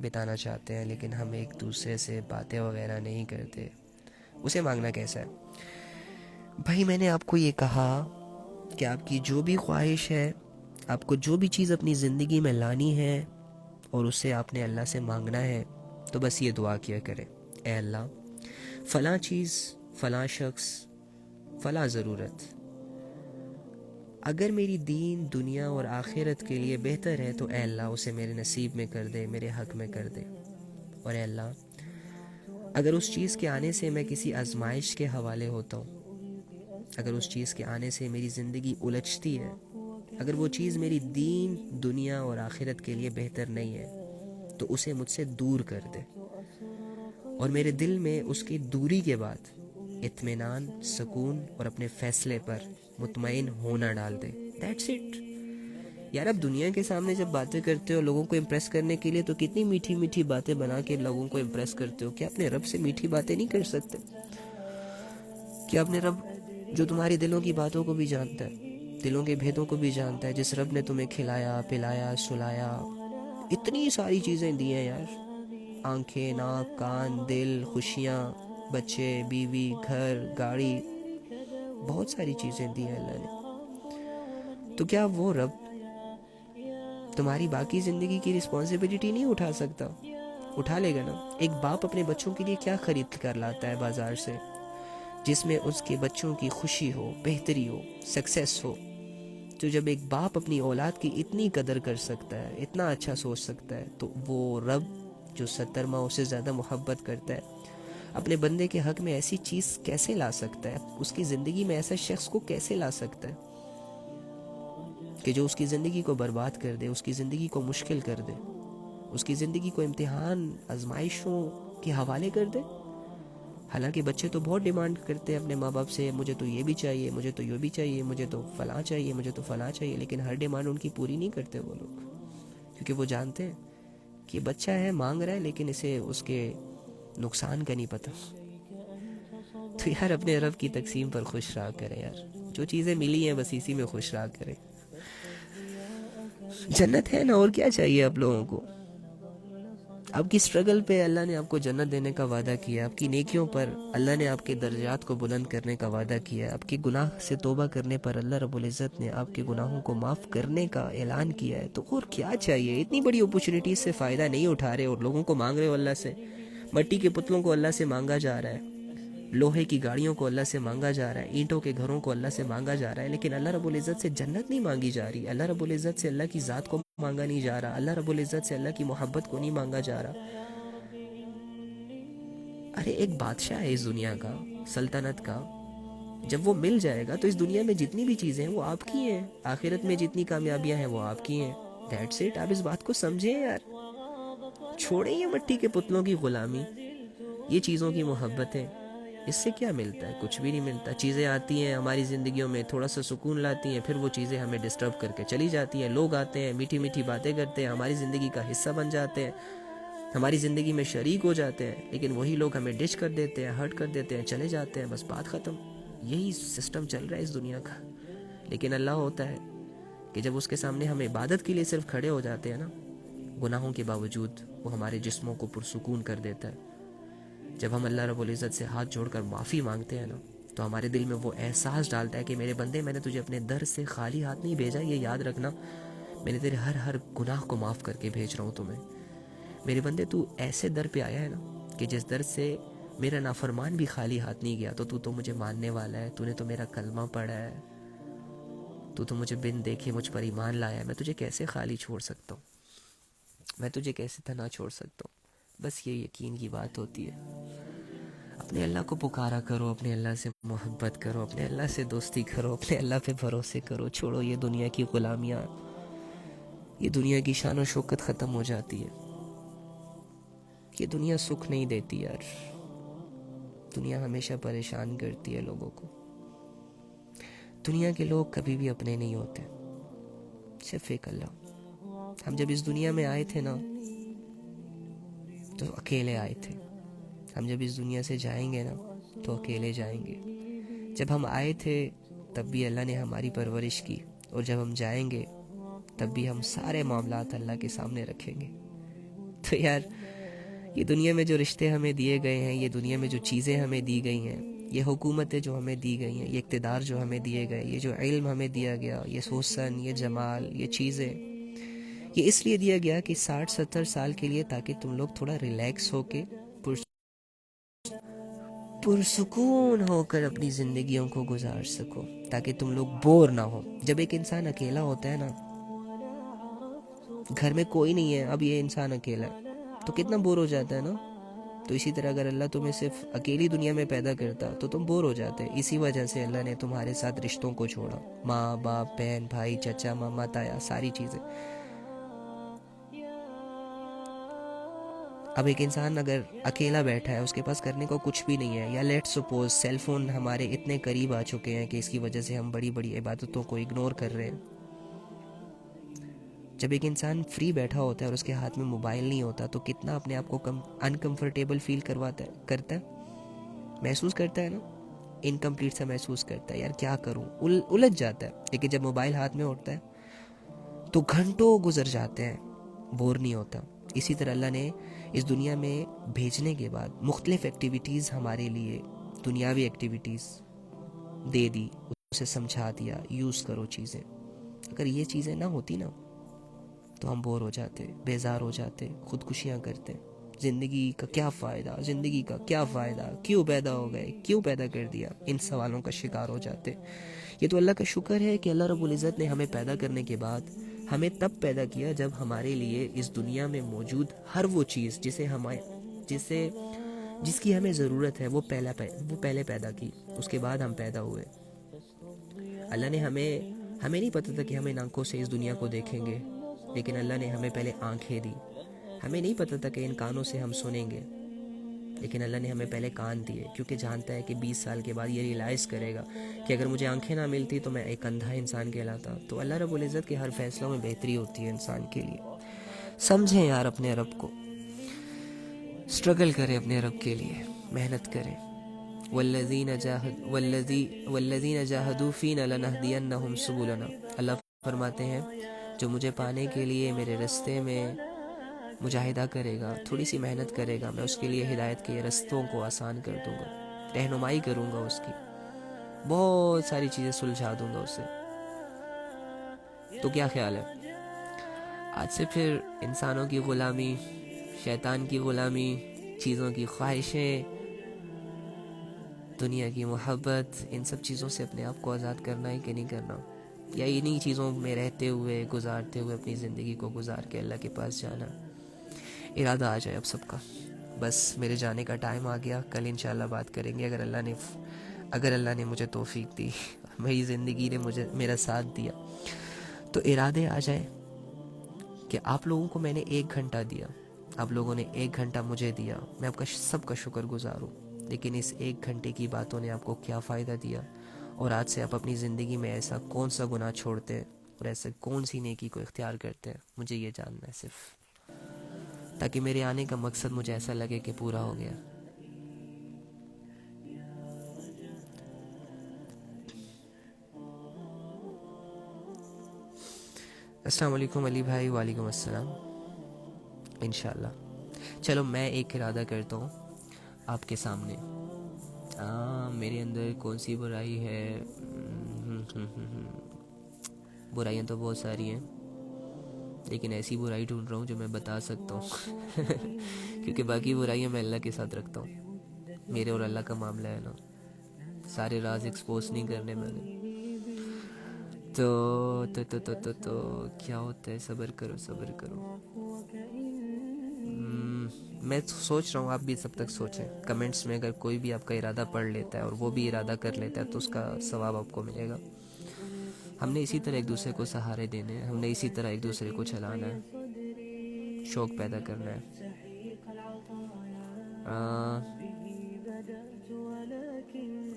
بتانا چاہتے ہیں، لیکن ہم ایک دوسرے سے باتیں وغیرہ نہیں کرتے، اسے مانگنا کیسا ہے؟ بھائی میں نے آپ کو یہ کہا کہ آپ کی جو بھی خواہش ہے، آپ کو جو بھی چیز اپنی زندگی میں لانی ہے اور اسے آپ نے اللہ سے مانگنا ہے، تو بس یہ دعا کیا کرے، اے اللہ فلاں چیز، فلاں شخص، فلاں ضرورت اگر میری دین، دنیا اور آخرت کے لیے بہتر ہے تو اے اللہ اسے میرے نصیب میں کر دے، میرے حق میں کر دے. اور اے اللہ اگر اس چیز کے آنے سے میں کسی آزمائش کے حوالے ہوتا ہوں، اگر اس چیز کے آنے سے میری زندگی الجھتی ہے، اگر وہ چیز میری دین، دنیا اور آخرت کے لیے بہتر نہیں ہے تو اسے مجھ سے دور کر دے، اور میرے دل میں اس کی دوری کے بعد اطمینان، سکون اور اپنے فیصلے پر مطمئن ہونا ڈال دے. That's it. یار اب دنیا کے سامنے جب باتیں کرتے ہو لوگوں کو امپریس کرنے کے لیے تو کتنی میٹھی میٹھی باتیں بنا کے لوگوں کو امپریس کرتے ہو. کیا اپنے رب سے میٹھی باتیں نہیں کر سکتے؟ کیا اپنے رب جو تمہاری دلوں کی باتوں کو بھی جانتا ہے، دلوں کے بھیدوں کو بھی جانتا ہے، جس رب نے تمہیں کھلایا، پلایا، سلایا، اتنی ساری چیزیں دی ہیں یار، آنکھیں، ناک، کان، دل، خوشیاں، بچے، بیوی، گھر، گاڑی، بہت ساری چیزیں دی ہیں اللہ نے. تو کیا وہ رب تمہاری باقی زندگی کی رسپانسبلٹی نہیں اٹھا سکتا؟ اٹھا لے گا نا. ایک باپ اپنے بچوں کے لیے کیا خرید کر لاتا ہے بازار سے، جس میں اس کے بچوں کی خوشی ہو، بہتری ہو، سکسیس ہو. تو جب ایک باپ اپنی اولاد کی اتنی قدر کر سکتا ہے، اتنا اچھا سوچ سکتا ہے، تو وہ رب جو 70 ماہ اس سے زیادہ محبت کرتا ہے، اپنے بندے کے حق میں ایسی چیز کیسے لا سکتا ہے؟ اس کی زندگی میں ایسا شخص کو کیسے لا سکتا ہے کہ جو اس کی زندگی کو برباد کر دے، اس کی زندگی کو مشکل کر دے، اس کی زندگی کو امتحان، آزمائشوں کے حوالے کر دے؟ حالانکہ بچے تو بہت ڈیمانڈ کرتے ہیں اپنے ماں باپ سے، مجھے تو یہ بھی چاہیے، مجھے تو یہ بھی چاہیے، مجھے تو فلاں چاہیے، مجھے تو فلاں چاہیے. لیکن ہر ڈیمانڈ ان کی پوری نہیں کرتے وہ لوگ، کیونکہ وہ جانتے ہیں کہ بچہ ہے، مانگ رہا ہے، لیکن اسے اس کے نقصان کا نہیں پتہ. تو یار اپنے رب کی تقسیم پر خوش رہا کرے یار. جو چیزیں ملی ہیں بس اسی میں خوش رہا کرے. جنت ہے نا، اور کیا چاہیے آپ لوگوں کو؟ آپ کی سٹرگل پہ اللہ نے آپ کو جنت دینے کا وعدہ کیا، آپ کی نیکیوں پر اللہ نے آپ کے درجات کو بلند کرنے کا وعدہ کیا، آپ کے گناہ سے توبہ کرنے پر اللہ رب العزت نے آپ کے گناہوں کو معاف کرنے کا اعلان کیا ہے. تو اور کیا چاہیے؟ اتنی بڑی اپرچونٹیز سے فائدہ نہیں اٹھا رہے اور لوگوں کو مانگ رہے ہو اللہ سے. مٹی کے پتلوں کو اللہ سے مانگا جا رہا ہے، لوہے کی گاڑیوں کو اللہ سے مانگا جا رہا ہے، اینٹوں کے گھروں کو اللہ سے مانگا جا رہا ہے، لیکن اللہ رب العزت سے جنت نہیں مانگی جا رہی. اللہ رب العزت سے اللہ کی ذات کو مانگا نہیں جا رہا، اللہ رب العزت سے اللہ کی محبت کو نہیں مانگا جا رہا. ارے ایک بادشاہ ہے اس دنیا کا، سلطنت کا، جب وہ مل جائے گا تو اس دنیا میں جتنی بھی چیزیں ہیں وہ آپ کی ہیں, آخرت میں جتنی کامیابیاں ہیں وہ آپ کی ہیں. That's it. آپ اس بات کو سمجھیں یار, چھوڑیں یہ مٹی کے پتلوں کی غلامی, یہ چیزوں کی محبت ہے. اس سے کیا ملتا ہے؟ کچھ بھی نہیں ملتا. چیزیں آتی ہیں ہماری زندگیوں میں, تھوڑا سا سکون لاتی ہیں, پھر وہ چیزیں ہمیں ڈسٹرب کر کے چلی جاتی ہیں. لوگ آتے ہیں, میٹھی میٹھی باتیں کرتے ہیں, ہماری زندگی کا حصہ بن جاتے ہیں, ہماری زندگی میں شریک ہو جاتے ہیں, لیکن وہی لوگ ہمیں ڈش کر دیتے ہیں, ہرٹ کر دیتے ہیں, چلے جاتے ہیں, بس بات ختم. یہی سسٹم چل رہا ہے اس دنیا کا. لیکن اللہ ہوتا ہے کہ جب اس کے سامنے ہم عبادت کے لیے صرف کھڑے ہو جاتے ہیں نا, گناہوں کے باوجود وہ ہمارے جسموں کو پرسکون کر دیتا ہے. جب ہم اللہ رب العزت سے ہاتھ جوڑ کر معافی مانگتے ہیں نا, تو ہمارے دل میں وہ احساس ڈالتا ہے کہ میرے بندے, میں نے تجھے اپنے در سے خالی ہاتھ نہیں بھیجا, یہ یاد رکھنا, میں نے تیرے ہر گناہ کو معاف کر کے بھیج رہا ہوں تمہیں. میرے بندے, تو ایسے در پہ آیا ہے نا کہ جس در سے میرا نافرمان بھی خالی ہاتھ نہیں گیا, تو مجھے ماننے والا ہے, تو نے تو میرا کلمہ پڑھا ہے, تو مجھے بن دیکھے مجھ پر ایمان لایا ہے. میں تجھے کیسے خالی چھوڑ سکتا ہوں, میں تجھے کیسے تنہا چھوڑ سکتا ہوں. بس یہ یقین کی بات ہوتی ہے. اپنے اللہ کو پکارا کرو, اپنے اللہ سے محبت کرو, اپنے اللہ سے دوستی کرو, اپنے اللہ پہ بھروسے کرو. چھوڑو یہ دنیا کی غلامیاں, یہ دنیا کی شان و شوکت ختم ہو جاتی ہے. یہ دنیا سکھ نہیں دیتی یار, دنیا ہمیشہ پریشان کرتی ہے لوگوں کو. دنیا کے لوگ کبھی بھی اپنے نہیں ہوتے, صرف ایک اللہ. ہم جب اس دنیا میں آئے تھے نا تو اکیلے آئے تھے, ہم جب اس دنیا سے جائیں گے نا تو اکیلے جائیں گے. جب ہم آئے تھے تب بھی اللہ نے ہماری پرورش کی, اور جب ہم جائیں گے تب بھی ہم سارے معاملات اللہ کے سامنے رکھیں گے. تو یار یہ دنیا میں جو رشتے ہمیں دیے گئے ہیں, یہ دنیا میں جو چیزیں ہمیں دی گئی ہیں, یہ حکومتیں جو ہمیں دی گئی ہیں, یہ اقتدار جو ہمیں دیے گئے, یہ جو علم ہمیں دیا گیا, یہ حسن, یہ جمال, یہ چیزیں, یہ اس لیے دیا گیا کہ 60-70 سال کے لیے, تاکہ تم لوگ تھوڑا ریلیکس ہو کے پرسکون ہو کر اپنی زندگیوں کو گزار سکو, تاکہ تم لوگ بور نہ ہو. جب ایک انسان اکیلا ہوتا ہے نا, گھر میں کوئی نہیں ہے, اب یہ انسان اکیلا ہے تو کتنا بور ہو جاتا ہے نا. تو اسی طرح اگر اللہ تمہیں صرف اکیلی دنیا میں پیدا کرتا تو تم بور ہو جاتے. اسی وجہ سے اللہ نے تمہارے ساتھ رشتوں کو چھوڑا, ماں باپ, بہن بھائی, چچا ماما, تایا, ساری چیزیں. اب ایک انسان اگر اکیلا بیٹھا ہے, اس کے پاس کرنے کو کچھ بھی نہیں ہے, یا لیٹ سپوز سیل فون ہمارے اتنے قریب آ چکے ہیں کہ اس کی وجہ سے ہم بڑی بڑی عبادتوں کو اگنور کر رہے ہیں. جب ایک انسان فری بیٹھا ہوتا ہے اور اس کے ہاتھ میں موبائل نہیں ہوتا, تو کتنا اپنے آپ کو انکمفرٹیبل فیل کرتا ہے, محسوس کرتا ہے نا, انکمپلیٹ سا محسوس کرتا ہے, یار کیا کروں, الجھ جاتا ہے. لیکن جب موبائل ہاتھ میں ہوتا ہے تو گھنٹوں گزر جاتے ہیں, بور نہیں ہوتا. اسی طرح اللہ نے اس دنیا میں بھیجنے کے بعد مختلف ایکٹیویٹیز ہمارے لیے, دنیاوی ایکٹیویٹیز دے دی, اسے سمجھا دیا, یوز کرو چیزیں. اگر یہ چیزیں نہ ہوتی نا تو ہم بور ہو جاتے, بیزار ہو جاتے, خودکشیاں کرتے. زندگی کا کیا فائدہ, زندگی کا کیا فائدہ, کیوں پیدا ہو گئے, کیوں پیدا کر دیا, ان سوالوں کا شکار ہو جاتے. یہ تو اللہ کا شکر ہے کہ اللہ رب العزت نے ہمیں پیدا کرنے کے بعد ہمیں تب پیدا کیا جب ہمارے لیے اس دنیا میں موجود ہر وہ چیز جس کی ہمیں ضرورت ہے وہ پہلے پیدا کی, اس کے بعد ہم پیدا ہوئے. اللہ نے ہمیں نہیں پتا تھا کہ ہم ان آنکھوں سے اس دنیا کو دیکھیں گے, لیکن اللہ نے ہمیں پہلے آنکھیں دی. ہمیں نہیں پتا تھا کہ ان کانوں سے ہم سنیں گے, لیکن اللہ نے ہمیں پہلے کان دیے, کیونکہ جانتا ہے کہ 20 سال کے بعد یہ ریلائز کرے گا کہ اگر مجھے آنکھیں نہ ملتی تو میں ایک اندھا انسان کہلاتا. تو اللہ رب العزت کے ہر فیصلوں میں بہتری ہوتی ہے انسان کے لیے. سمجھیں یار اپنے رب کو, اسٹرگل کریں اپنے رب کے لیے, محنت کریں. والذین جاہدوا فینا لنہدینہم سبلنا. اللہ فرماتے ہیں جو مجھے پانے کے لیے میرے رستے میں مجاہدہ کرے گا, تھوڑی سی محنت کرے گا, میں اس کے لیے ہدایت کے رستوں کو آسان کر دوں گا, رہنمائی کروں گا اس کی, بہت ساری چیزیں سلجھا دوں گا اسے. تو کیا خیال ہے, آج سے پھر انسانوں کی غلامی, شیطان کی غلامی, چیزوں کی خواہشیں, دنیا کی محبت, ان سب چیزوں سے اپنے آپ کو آزاد کرنا ہے کہ نہیں کرنا, یا انہی چیزوں میں رہتے ہوئے گزارتے ہوئے اپنی زندگی کو گزار کے اللہ کے پاس جانا. ارادہ آ جائے اب سب کا. بس میرے جانے کا ٹائم آ گیا, کل انشاءاللہ بات کریں گے اگر اللہ نے اگر اللہ نے مجھے توفیق دی، میری زندگی نے مجھے میرا ساتھ دیا، تو ارادے آ جائیں کہ آپ لوگوں کو میں نے 1 گھنٹہ دیا، آپ لوگوں نے 1 گھنٹہ مجھے دیا، میں آپ کا سب کا شکر گزار ہوں، لیکن اس 1 گھنٹے کی باتوں نے آپ کو کیا فائدہ دیا؟ اور آج سے آپ اپنی زندگی میں ایسا کون سا گناہ چھوڑتے ہیں اور ایسے کون سی نیکی کو اختیار کرتے ہیں؟ مجھے یہ جاننا ہے صرف، تاکہ میرے آنے کا مقصد مجھے ایسا لگے کہ پورا ہو گیا۔ السلام علیکم علی بھائی، وعلیکم السلام۔ انشاءاللہ چلو میں ایک ارادہ کرتا ہوں آپ کے سامنے۔ میرے اندر کون سی برائی ہے؟ برائیاں تو بہت ساری ہیں، لیکن ایسی برائی ڈھونڈ رہا ہوں جو میں بتا سکتا ہوں کیونکہ باقی برائیاں میں اللہ کے ساتھ رکھتا ہوں، میرے اور اللہ کا معاملہ ہے نا، سارے راز ایکسپوز نہیں کرنے میں نے۔ تو کیا ہوتا ہے؟ صبر کرو صبر کرو۔ میں سوچ رہا ہوں، آپ بھی سب تک سوچیں، کمنٹس میں اگر کوئی بھی آپ کا ارادہ پڑھ لیتا ہے اور وہ بھی ارادہ کر لیتا ہے تو اس کا ثواب آپ کو ملے گا۔ ہم نے اسی طرح ایک دوسرے کو سہارے دینے ہیں، ہم نے اسی طرح ایک دوسرے کو چلانا ہے، شوق پیدا کرنا ہے۔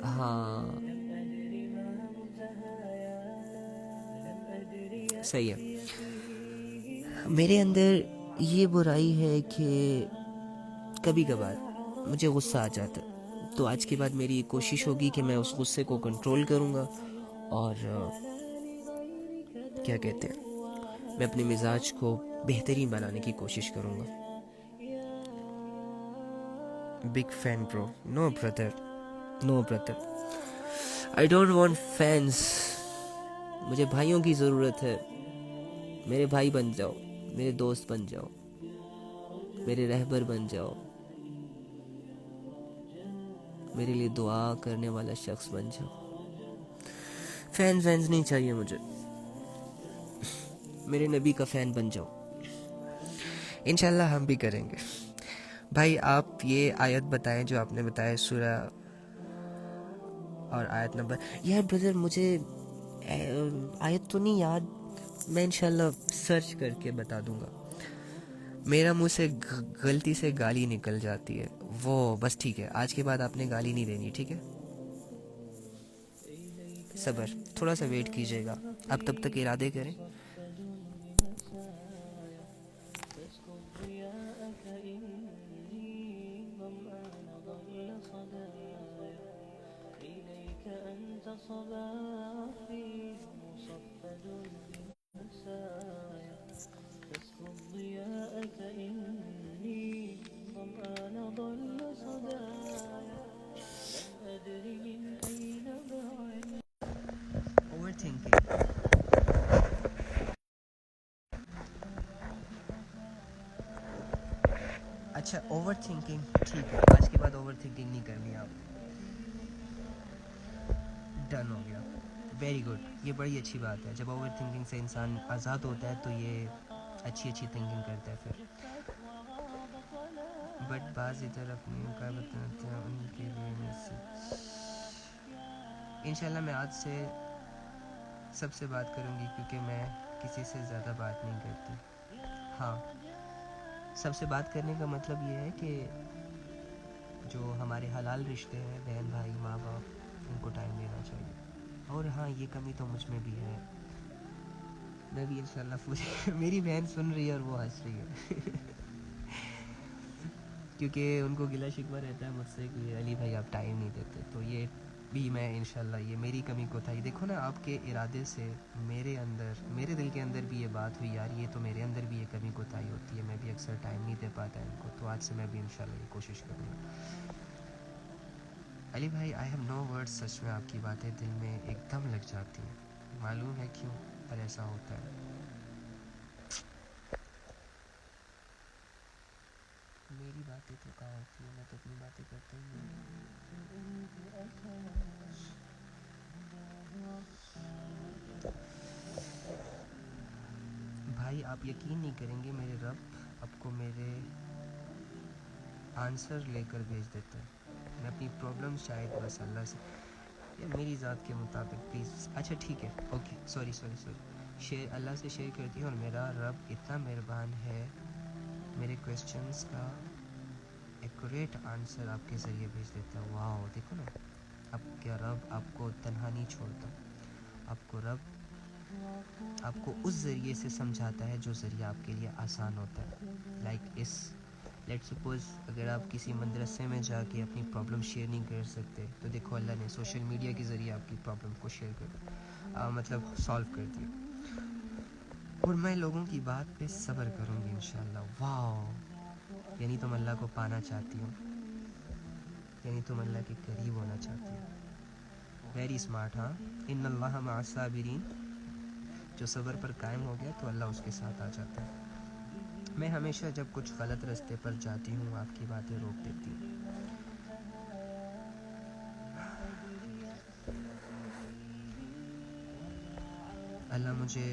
ہاں صحیح ہے۔ میرے اندر یہ برائی ہے کہ کبھی کبھار مجھے غصہ آ جاتا ہے، تو آج کے بعد میری کوشش ہوگی کہ میں اس غصے کو کنٹرول کروں گا، اور کیا کہتے ہیں، میں اپنے مزاج کو بہترین بنانے کی کوشش کروں گا۔ Big fan bro, no brother, no brother, I don't want fans, مجھے بھائیوں کی ضرورت ہے۔ میرے بھائی بن جاؤ، میرے دوست بن جاؤ، میرے رہبر بن جاؤ، میرے لیے دعا کرنے والا شخص بن جاؤ۔ فینز نہیں چاہیے مجھے، میرے نبی کا فین بن جاؤ۔ انشاءاللہ ہم بھی کریں گے۔ بھائی آپ یہ آیت بتائیں جو آپ نے بتایا، سورہ اور آیت نمبر۔ یار بردر مجھے آیت تو نہیں یاد، میں انشاءاللہ سرچ کر کے بتا دوں گا۔ میرا منہ سے غلطی سے گالی نکل جاتی ہے، وہ بس ٹھیک ہے، آج کے بعد آپ نے گالی نہیں دینی، ٹھیک ہے؟ صبر، تھوڑا سا ویٹ کیجیے گا، آپ تب تک ارادے کریں۔ اوور تھنکنگ، اچھا اوور تھنکنگ ٹھیک ہے، آج کے بعد اوور تھنکنگ نہیں کرنی آپ، ڈن ہو گیا، ویری گڈ، یہ بڑی اچھی بات ہے۔ جب اوور تھنکنگ سے انسان آزاد ہوتا ہے تو یہ اچھی تھنکنگ کرتا ہے پھر۔ بٹ بعض ادھر اپنی کا بتاتے ہیں، ان کے لیے میسج۔ انشاءاللہ میں آج سے سب سے بات کروں گی، کیونکہ میں کسی سے زیادہ بات نہیں کرتی۔ ہاں، سب سے بات کرنے کا مطلب یہ ہے کہ جو ہمارے حلال رشتے ہیں، بہن بھائی ماں باپ، ان کو ٹائم دینا چاہیے۔ اور ہاں یہ کمی تو مجھ میں بھی ہے، میں بھی انشاءاللہ پوری میری بہن سن رہی ہے اور وہ ہنس رہی ہے کیونکہ ان کو گلہ شکوہ رہتا ہے مجھ سے کہ علی بھائی آپ ٹائم نہیں دیتے، تو یہ بھی میں انشاءاللہ، یہ میری کمی کوتاہی، دیکھو نا آپ کے ارادے سے میرے اندر، میرے دل کے اندر بھی یہ بات ہوئی، یار یہ تو میرے اندر بھی یہ کمی کوتاہی ہوتی ہے، میں بھی اکثر ٹائم نہیں دے پاتا ان کو، تو آج سے میں بھی انشاءاللہ یہ کوشش کروں گا۔ علی بھائی آئی ہیو نو ورڈ، سچ میں آپ کی باتیں دل میں ایک دم لگ جاتی ہیں، معلوم ہے کیوں، پر ایسا ہوتا ہے۔ میری باتیں تو کہاں ہوتی ہیں، میں تو اپنی باتیں کرتا ہی نہیں۔ بھائی آپ یقین نہیں کریں گے، میرے رب آپ کو میرے آنسر لے کر بھیج دیتے ہیں۔ میں اپنی پرابلم شاید بس اللہ سے، میری ذات کے مطابق پلیز. اچھا ٹھیک ہے, اوکے, سوری. شیئر اللہ سے شیئر کرتی ہوں, اور میرا رب اتنا مہربان ہے, میرے کویسچنس کا ایکوریٹ آنسر آپ کے ذریعے بھیج دیتا ہے. واو, دیکھو نا, اب کیا رب آپ کو تنہا نہیں چھوڑتا. رب آپ کو اس ذریعے سے سمجھاتا ہے جو ذریعہ آپ کے لیے آسان ہوتا ہے. لیٹ سپوز اگر آپ کسی مدرسے میں جا کے اپنی پرابلم شیئر نہیں کر سکتے, تو دیکھو اللہ نے سوشل میڈیا کے ذریعے آپ کی پرابلم کو شیئر سالو کر دیا. اور میں لوگوں کی بات پہ صبر کروں گی انشاءاللہ. واو, یعنی تم اللہ کو پانا چاہتی ہو, یعنی تم اللہ کے قریب ہونا چاہتی ہو. Very smart. ہاں, ان اللہ مع الصابرین, جو صبر پر قائم ہو گیا تو اللہ اس کے ساتھ آ جاتا ہے. میں ہمیشہ جب کچھ غلط راستے پر جاتی ہوں آپ کی باتیں روک دیتی ہوں. اللہ مجھے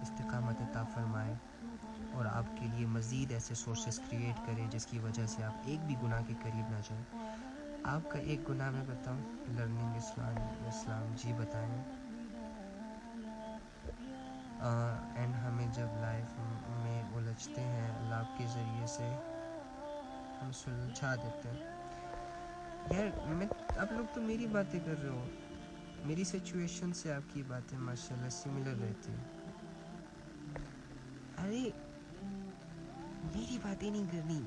استقامت عطا فرمائے, اور آپ کے لیے مزید ایسے سورسز کریٹ کرے جس کی وجہ سے آپ ایک بھی گناہ کے قریب نہ جائیں. آپ کا ایک گناہ میں بتاؤں, لرننگ اسلام. جی بتائیں. اینڈ ہمیں جب لائف میں الجھتے ہیں, اللہ آپ کے ذریعے سے ہم سلجھا دیتے ہیں. یار آپ لوگ تو میری باتیں کر رہے ہو, میری سچویشن سے آپ کی باتیں ماشاءاللہ سملر رہتی ہیں. ارے میری باتیں نہیں کرنی,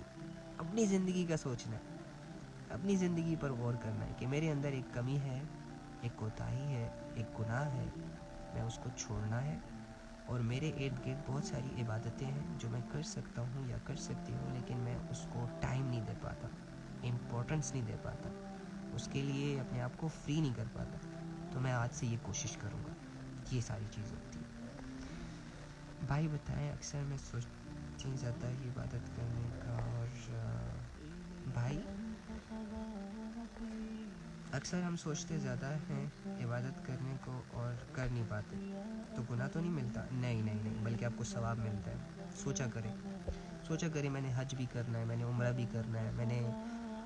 اپنی زندگی کا سوچنا ہے, اپنی زندگی پر غور کرنا ہے کہ میرے اندر ایک کمی ہے, ایک کوتاہی ہے, ایک گناہ ہے, میں اس کو چھوڑنا ہے. اور میرے ارد گرد بہت ساری عبادتیں ہیں جو میں کر سکتا ہوں یا کر سکتی ہوں, لیکن میں اس کو ٹائم نہیں دے پاتا, امپورٹنس نہیں دے پاتا, اس کے لیے اپنے آپ کو فری نہیں کر پاتا. تو میں آج سے یہ کوشش کروں گا. یہ ساری چیز ہوتی ہے. بھائی بتائیں, اکثر میں سوچ نہیں جاتا ہے عبادت کرنے کا, اور بھائی اکثر ہم سوچتے زیادہ ہیں عبادت کرنے کو اور کر نہیں پاتے. تو گناہ تو نہیں ملتا؟ نہیں, بلکہ آپ کو ثواب ملتا ہے. سوچا کریں میں نے حج بھی کرنا ہے, میں نے عمرہ بھی کرنا ہے, میں نے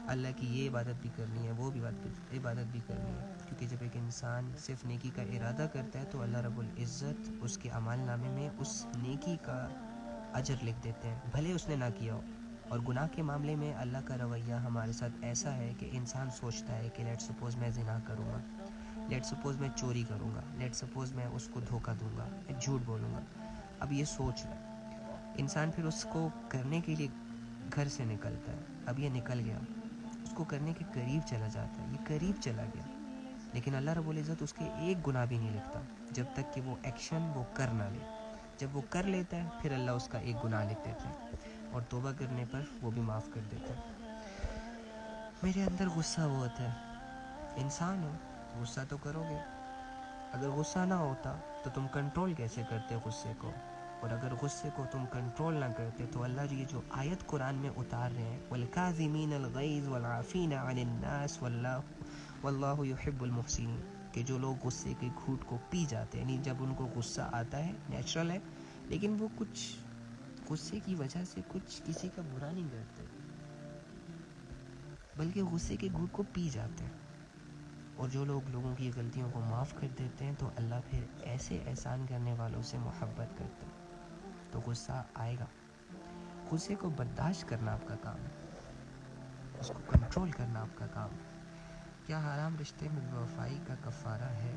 اللہ کی یہ عبادت بھی کرنی ہے, وہ بھی عبادت بھی کرنی ہے. کیونکہ جب ایک انسان صرف نیکی کا ارادہ کرتا ہے تو اللہ رب العزت اس کے اعمال نامے میں اس نیکی کا اجر لکھ دیتے ہیں, بھلے اس نے نہ کیا ہو. اور گناہ کے معاملے میں اللہ کا رویہ ہمارے ساتھ ایسا ہے کہ انسان سوچتا ہے کہ لیٹ سپوز میں زنا کروں گا, لیٹ سپوز میں چوری کروں گا, لیٹ سپوز میں اس کو دھوکہ دوں گا, میں جھوٹ بولوں گا. اب یہ سوچ لیں, انسان پھر اس کو کرنے کے لیے گھر سے نکلتا ہے. اب یہ نکل گیا, اس کو کرنے کے قریب چلا جاتا ہے, یہ قریب چلا گیا, لیکن اللہ رب العزت اس کے ایک گناہ بھی نہیں لکھتا جب تک کہ وہ ایکشن وہ کر نہ لے. جب وہ کر لیتا ہے پھر اللہ اس کا ایک گناہ لکھ دیتا ہے, اور توبہ کرنے پر وہ بھی معاف کر دیتا ہے. میرے اندر غصہ بہت ہے. انسان ہو, غصہ تو کرو گے. اگر غصہ نہ ہوتا تو تم کنٹرول کیسے کرتے غصے کو؟ اور اگر غصے کو تم کنٹرول نہ کرتے تو اللہ یہ جو آیت قرآن میں اتار رہے ہیں, وَالْكَاظِمِينَ الْغَيْظَ وَالْعَافِينَ عَنِ النَّاسِ وَاللَّهُ يُحِبُّ الْمُحْسِنِينَ, کہ جو لوگ غصے کے گھوٹ کو پی جاتے ہیں, یعنی جب ان کو غصہ آتا ہے نیچرل ہے, لیکن وہ کچھ غصے کی وجہ سے کچھ کسی کا برا نہیں کرتے, بلکہ غصے کے گھوٹ کو پی جاتے ہیں. اور جو لوگ لوگوں کی غلطیوں کو معاف کر دیتے ہیں تو اللہ پھر ایسے احسان کرنے والوں سے محبت کرتے ہیں. تو غصہ آئے گا, غصے کو برداشت کرنا آپ کا کام ہے, اس کو کنٹرول کرنا آپ کا کام ہے. کیا حرام رشتے میں بے وفائی کا کفارہ ہے؟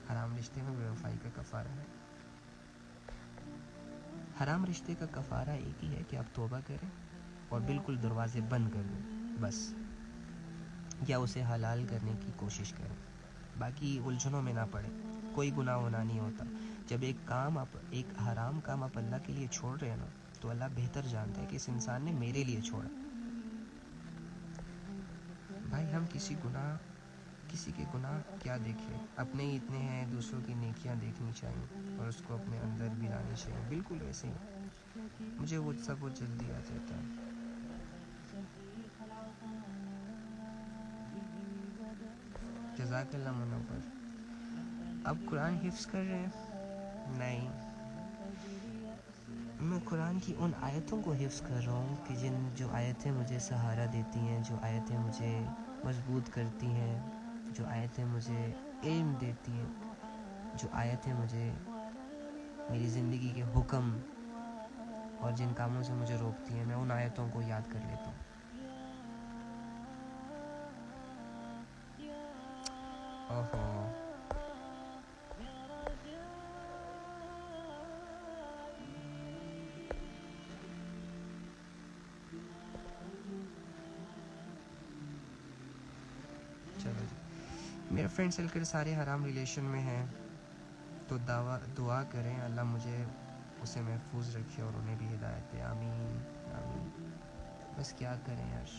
حرام رشتے میں بے وفائی کا کفارہ ہے. حرام رشتے کا کفارہ ایک ہی ہے کہ آپ توبہ کریں اور بالکل دروازے بند کر دیں, بس, یا اسے حلال کرنے کی کوشش کریں. باقی الجھنوں میں نہ پڑیں, کوئی گناہ ہونا نہیں ہوتا. جب ایک حرام کام آپ اللہ کے لیے چھوڑ رہے ہیں نا, تو اللہ بہتر جانتا ہے کہ اس انسان نے میرے لیے چھوڑا. بھائی ہم کسی کے گناہ کیا دیکھیں, اپنے ہی اتنے ہیں, دوسروں کی نیکیاں دیکھنی چاہیے اور اس کو اپنے اندر بھی لانی چاہیے. بالکل ویسے ہی مجھے وہ سب بہت جلدی آ جاتا ہے. جزاک اللہ منور. اب قرآن حفظ کر رہے ہیں؟ نہیں, میں قرآن کی ان آیتوں کو حفظ کر رہا ہوں کہ جو آیتیں مجھے سہارا دیتی ہیں, جو آیتیں مجھے مضبوط کرتی ہیں، جو آیتیں مجھے علم دیتی ہیں، جو آیتیں مجھے میری زندگی کے حکم اور جن کاموں سے مجھے روکتی ہیں، میں ان آیتوں کو یاد کر لیتا ہوں۔ اوہو، چلو جی، میرے فرینڈ سرکل سارے حرام ریلیشن میں ہیں، تو دعا کریں اللہ مجھے اسے محفوظ رکھے اور انہیں بھی ہدایت دے، آمین آمین۔ بس کیا کریں یار،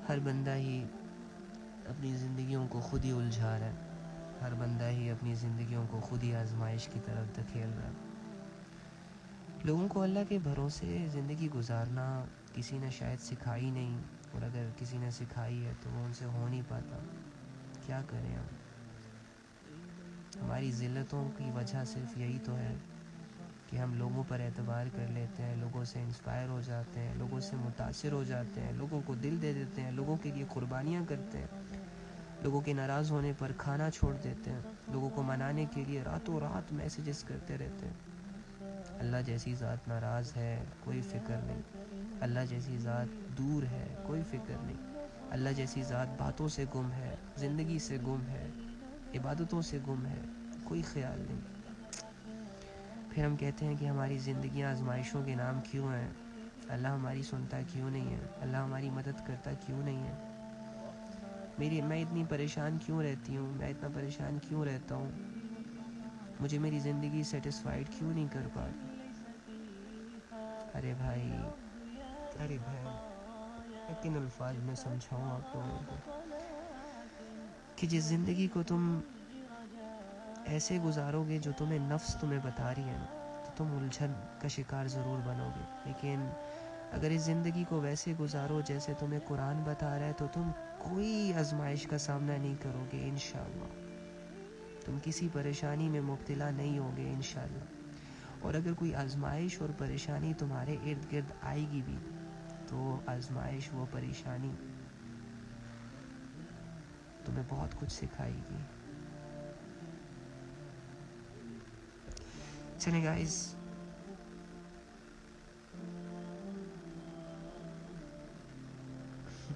ہر بندہ ہی اپنی زندگیوں کو خود ہی الجھا رہا ہے، ہر بندہ ہی اپنی زندگیوں کو خود ہی آزمائش کی طرف دھکیل رہا ہے۔ لوگوں کو اللہ کے بھروسے زندگی گزارنا کسی نے شاید سکھائی نہیں، اور اگر کسی نے سکھائی ہے تو وہ ان سے ہو نہیں پاتا۔ کیا کریں ہم، ہماری ذلتوں کی وجہ صرف یہی تو ہے کہ ہم لوگوں پر اعتبار کر لیتے ہیں، لوگوں سے انسپائر ہو جاتے ہیں، لوگوں سے متاثر ہو جاتے ہیں، لوگوں کو دل دے دیتے ہیں، لوگوں کے لیے قربانیاں کرتے ہیں، لوگوں کے ناراض ہونے پر کھانا چھوڑ دیتے ہیں، لوگوں کو منانے کے لیے راتوں رات میسیجز کرتے رہتے ہیں۔ اللہ جیسی ذات ناراض ہے، کوئی فکر نہیں، اللہ جیسی ذات دور ہے، کوئی فکر نہیں، اللہ جیسی ذات باتوں سے گم ہے، زندگی سے گم ہے، عبادتوں سے گم ہے، کوئی خیال نہیں۔ پھر ہم کہتے ہیں کہ ہماری زندگیاں آزمائشوں کے نام کیوں ہیں، اللہ ہماری سنتا کیوں نہیں ہے، اللہ ہماری مدد کرتا کیوں نہیں ہے، میں اتنی پریشان کیوں رہتی ہوں، میں اتنا پریشان کیوں رہتا ہوں، مجھے میری زندگی سیٹسفائیڈ کیوں نہیں کر پا رہی۔ ارے بھائی، ارے بھائی، میں کن الفاظ میں سمجھاؤں آپ لوگوں کو کہ جس زندگی کو تم ایسے گزارو گے جو نفس تمہیں بتا رہی ہے نا، تو تم الجھن کا شکار ضرور بنو گے، لیکن اگر اس زندگی کو ویسے گزارو جیسے تمہیں قرآن بتا رہا ہے تو تم کوئی آزمائش کا سامنا نہیں کرو گے انشاءاللہ، تم کسی پریشانی میں مبتلا نہیں ہوگے انشاءاللہ۔ اور اگر کوئی آزمائش اور پریشانی تمہارے ارد گرد آئے گی بھی تو وہ آزمائش، وہ پریشانی تمہیں بہت کچھ سکھائے گی۔ چلیں گائز،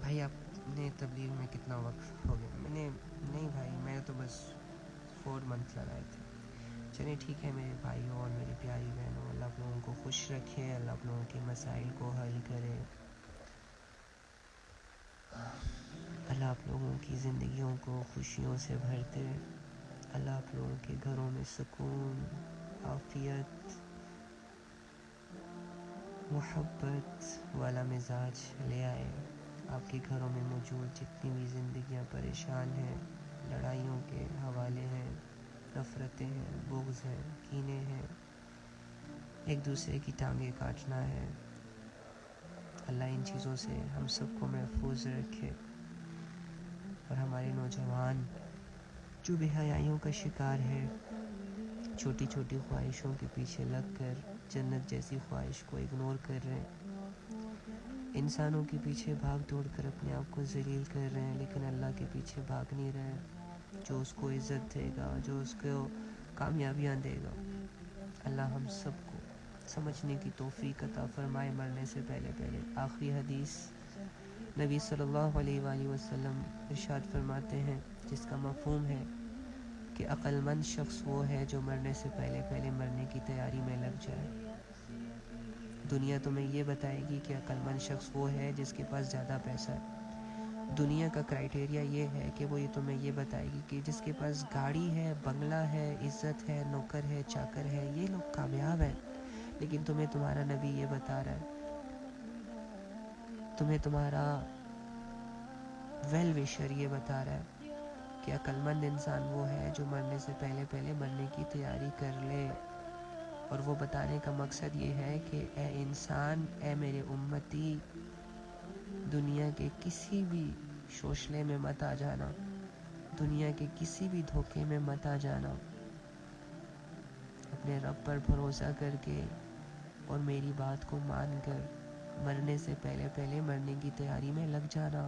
بھائی آپ نے تبلیغ میں کتنا وقت ہو گیا؟ میں نے نہیں بھائی، میں تو بس 4 منتھ لگائے تھے۔ چلیں ٹھیک ہے میرے بھائیوں اور میری پیاری بہنوں، اللہ آپ لوگوں کو خوش رکھے، اللہ آپ لوگوں کے مسائل کو حل کرے، اللہ آپ لوگوں کی زندگیوں کو خوشیوں سے بھر دے، اللہ آپ لوگوں کے گھروں میں سکون، عافیت، محبت والا مزاج لے آئے۔ آپ کے گھروں میں موجود جتنی بھی زندگیاں پریشان ہیں، لڑائیوں کے حوالے ہیں، نفرتیں ہیں، بغض ہیں، کینے ہیں، ایک دوسرے کی ٹانگیں کاٹنا ہے، اللہ ان چیزوں سے ہم سب کو محفوظ رکھے، اور ہمارے نوجوان جو بے حیائیوں کا شکار ہے، چھوٹی چھوٹی خواہشوں کے پیچھے لگ کر جنت جیسی خواہش کو اگنور کر رہے ہیں، انسانوں کے پیچھے بھاگ دوڑ کر اپنے آپ کو ذلیل کر رہے ہیں، لیکن اللہ کے پیچھے بھاگ نہیں رہے ہیں جو اس کو عزت دے گا، جو اس کو کامیابیاں دے گا۔ اللہ ہم سب کو سمجھنے کی توفیق عطا فرمائے مرنے سے پہلے پہلے۔ آخری حدیث نبی صلی اللہ علیہ وآلہ وسلم ارشاد فرماتے ہیں، جس کا مفہوم ہے کہ عقل مند شخص وہ ہے جو مرنے سے پہلے پہلے مرنے کی تیاری میں لگ جائے۔ دنیا تمہیں یہ بتائے گی کہ عقل مند شخص وہ ہے جس کے پاس زیادہ پیسہ ہے، دنیا کا کرائٹیریا یہ ہے کہ وہ تمہیں یہ بتائے گی کہ جس کے پاس گاڑی ہے، بنگلہ ہے، عزت ہے، نوکر ہے، چاکر ہے، یہ لوگ کامیاب ہیں، لیکن تمہیں تمہارا نبی یہ بتا رہا ہے، تمہیں تمہارا ویل وشر یہ بتا رہا ہے کہ عقل مند انسان وہ ہے جو مرنے سے پہلے پہلے مرنے کی تیاری کر لے، اور وہ بتانے کا مقصد یہ ہے کہ اے انسان، اے میرے امتی، دنیا کے کسی بھی شوشلے میں مت آ جانا، دنیا کے کسی بھی دھوکے میں مت آ جانا، اپنے رب پر بھروسہ کر کے اور میری بات کو مان کر مرنے سے پہلے پہلے مرنے کی تیاری میں لگ جانا۔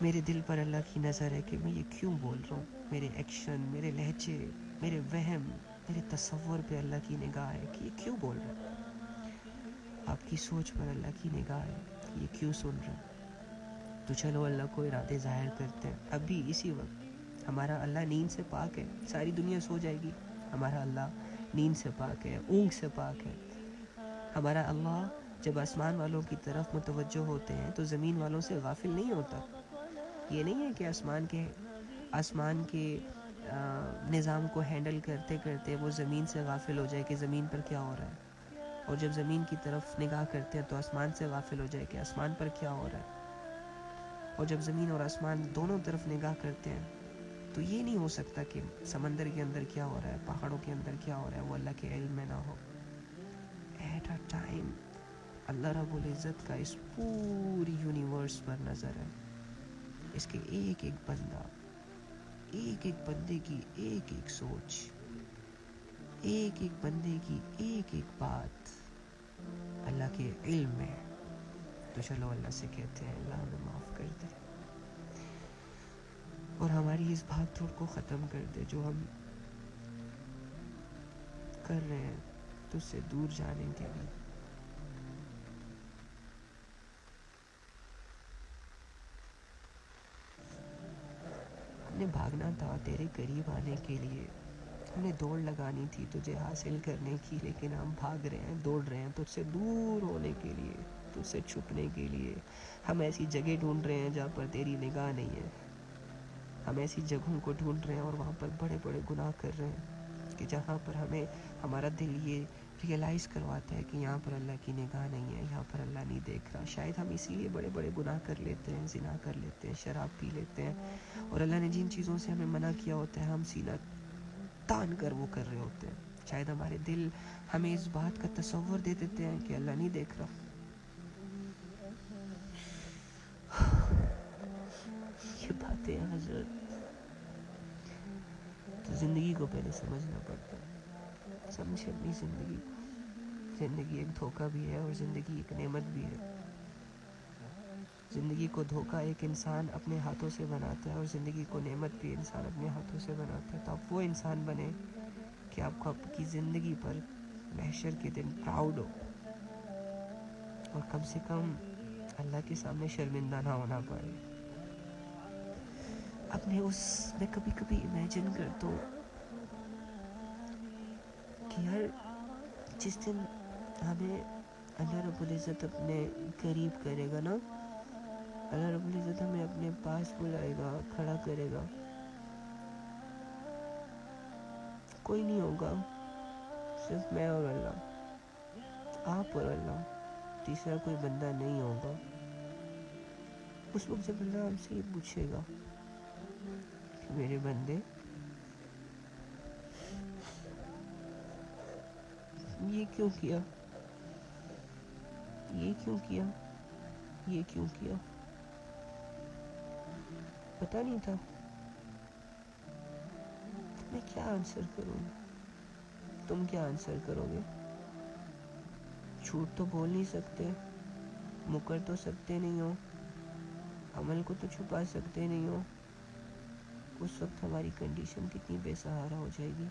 میرے دل پر اللہ کی نظر ہے کہ میں یہ کیوں بول رہا ہوں. میرے ایکشن، میرے لہجے، میرے وہم، میرے تصور پہ اللہ کی نگاہ ہے کہ یہ کیوں بول رہا ہوں. آپ کی سوچ پر اللہ کی نگاہ ہے کہ یہ کیوں سن رہا ہوں. تو چلو اللہ کو ارادے ظاہر کرتے ہیں ابھی اسی وقت. ہمارا اللہ نیند سے پاک ہے. ساری دنیا سو جائے گی، ہمارا اللہ نیند سے پاک ہے، اونگ سے پاک ہے. ہمارا اللہ جب آسمان والوں کی طرف متوجہ ہوتے ہیں تو زمین والوں سے غافل نہیں ہوتا. یہ نہیں ہے کہ آسمان کے نظام کو ہینڈل کرتے کرتے وہ زمین سے غافل ہو جائے کہ زمین پر کیا ہو رہا ہے، اور جب زمین کی طرف نگاہ کرتے ہیں تو آسمان سے غافل ہو جائے کہ آسمان پر کیا ہو رہا ہے. اور جب زمین اور آسمان دونوں طرف نگاہ کرتے ہیں تو یہ نہیں ہو سکتا کہ سمندر کے اندر کیا ہو رہا ہے، پہاڑوں کے اندر کیا ہو رہا ہے، وہ اللہ کے علم میں نہ ہو. ایٹ اے ٹائم اللہ رب العزت کا اس پوری یونیورس پر نظر ہے. اس کے ایک ایک بندہ، ایک ایک بندے کی ایک ایک سوچ، ایک ایک بندے کی ایک ایک بات اللہ کے علم میں. تو چلو اللہ سے کہتے ہیں اللہ ہمیں معاف کر دے اور ہماری اس بھاگ دوڑ کو ختم کر دے جو ہم کر رہے ہیں تو اس سے دور جانے کے لیے. ہم نے بھاگنا تھا تیرے قریب آنے کے لیے، ہم نے دوڑ لگانی تھی تجھے حاصل کرنے کی، لیکن ہم بھاگ رہے ہیں، دوڑ رہے ہیں تجھ سے دور ہونے کے لیے، تجھ سے چھپنے کے لیے. ہم ایسی جگہ ڈھونڈ رہے ہیں جہاں پر تیری نگاہ نہیں ہے. ہم ایسی جگہوں کو ڈھونڈ رہے ہیں اور وہاں پر بڑے بڑے گناہ کر رہے ہیں کہ جہاں پر ہمیں ہمارا دل یہ ریئلائز کرواتا ہے کہ یہاں پر اللہ کی نگاہ نہیں ہے، یہاں پر اللہ نہیں دیکھ رہا. شاید ہم اسی لیے بڑے بڑے گناہ کر لیتے ہیں، زنا کر لیتے ہیں، شراب پی لیتے ہیں، اور اللہ نے جن چیزوں سے ہمیں منع کیا ہوتا ہے ہم سینہ تان کر وہ کر رہے ہوتے ہیں. شاید ہمارے دل ہمیں اس بات کا تصور دے دیتے ہیں کہ اللہ نہیں دیکھ رہا. یہ باتیں حضرت تو زندگی کو پہلے سمجھنا پڑتا ہے. سمجھے اپنی زندگی کو. زندگی ایک دھوکہ بھی ہے اور زندگی ایک نعمت بھی ہے. زندگی کو دھوکہ ایک انسان اپنے ہاتھوں سے بناتا ہے اور زندگی کو نعمت بھی انسان اپنے ہاتھوں سے بناتا ہے. تو آپ وہ انسان بنے کہ آپ کو آپ کی زندگی پر محشر کے دن پراؤڈ ہو، اور کم سے کم اللہ کے سامنے شرمندہ نہ ہونا پڑے. اپنے میں کبھی کبھی امیجن کرتا ہوں کہ یار جس دن ہمیں اللہ رب العزت اپنے قریب کرے گا نا، اللہ رب العزت ہمیں اپنے پاس بلائے گا، کھڑا کرے گا، کوئی نہیں ہوگا، صرف میں اور اللہ، آپ اور اللہ، تیسرا کوئی بندہ نہیں ہوگا. اس وقت جب اللہ ہم سے یہ پوچھے گا کہ میرے بندے یہ کیوں کیا، یہ کیوں کیا، یہ کیوں کیا، پتہ نہیں تھا، میں کیا آنسر کروں گا؟ تم کیا آنسر کرو گے؟ جھوٹ تو بول نہیں سکتے، مکر تو سکتے نہیں ہو، عمل کو تو چھپا سکتے نہیں ہو. اس وقت ہماری کنڈیشن کتنی بے سہارا ہو جائے گی،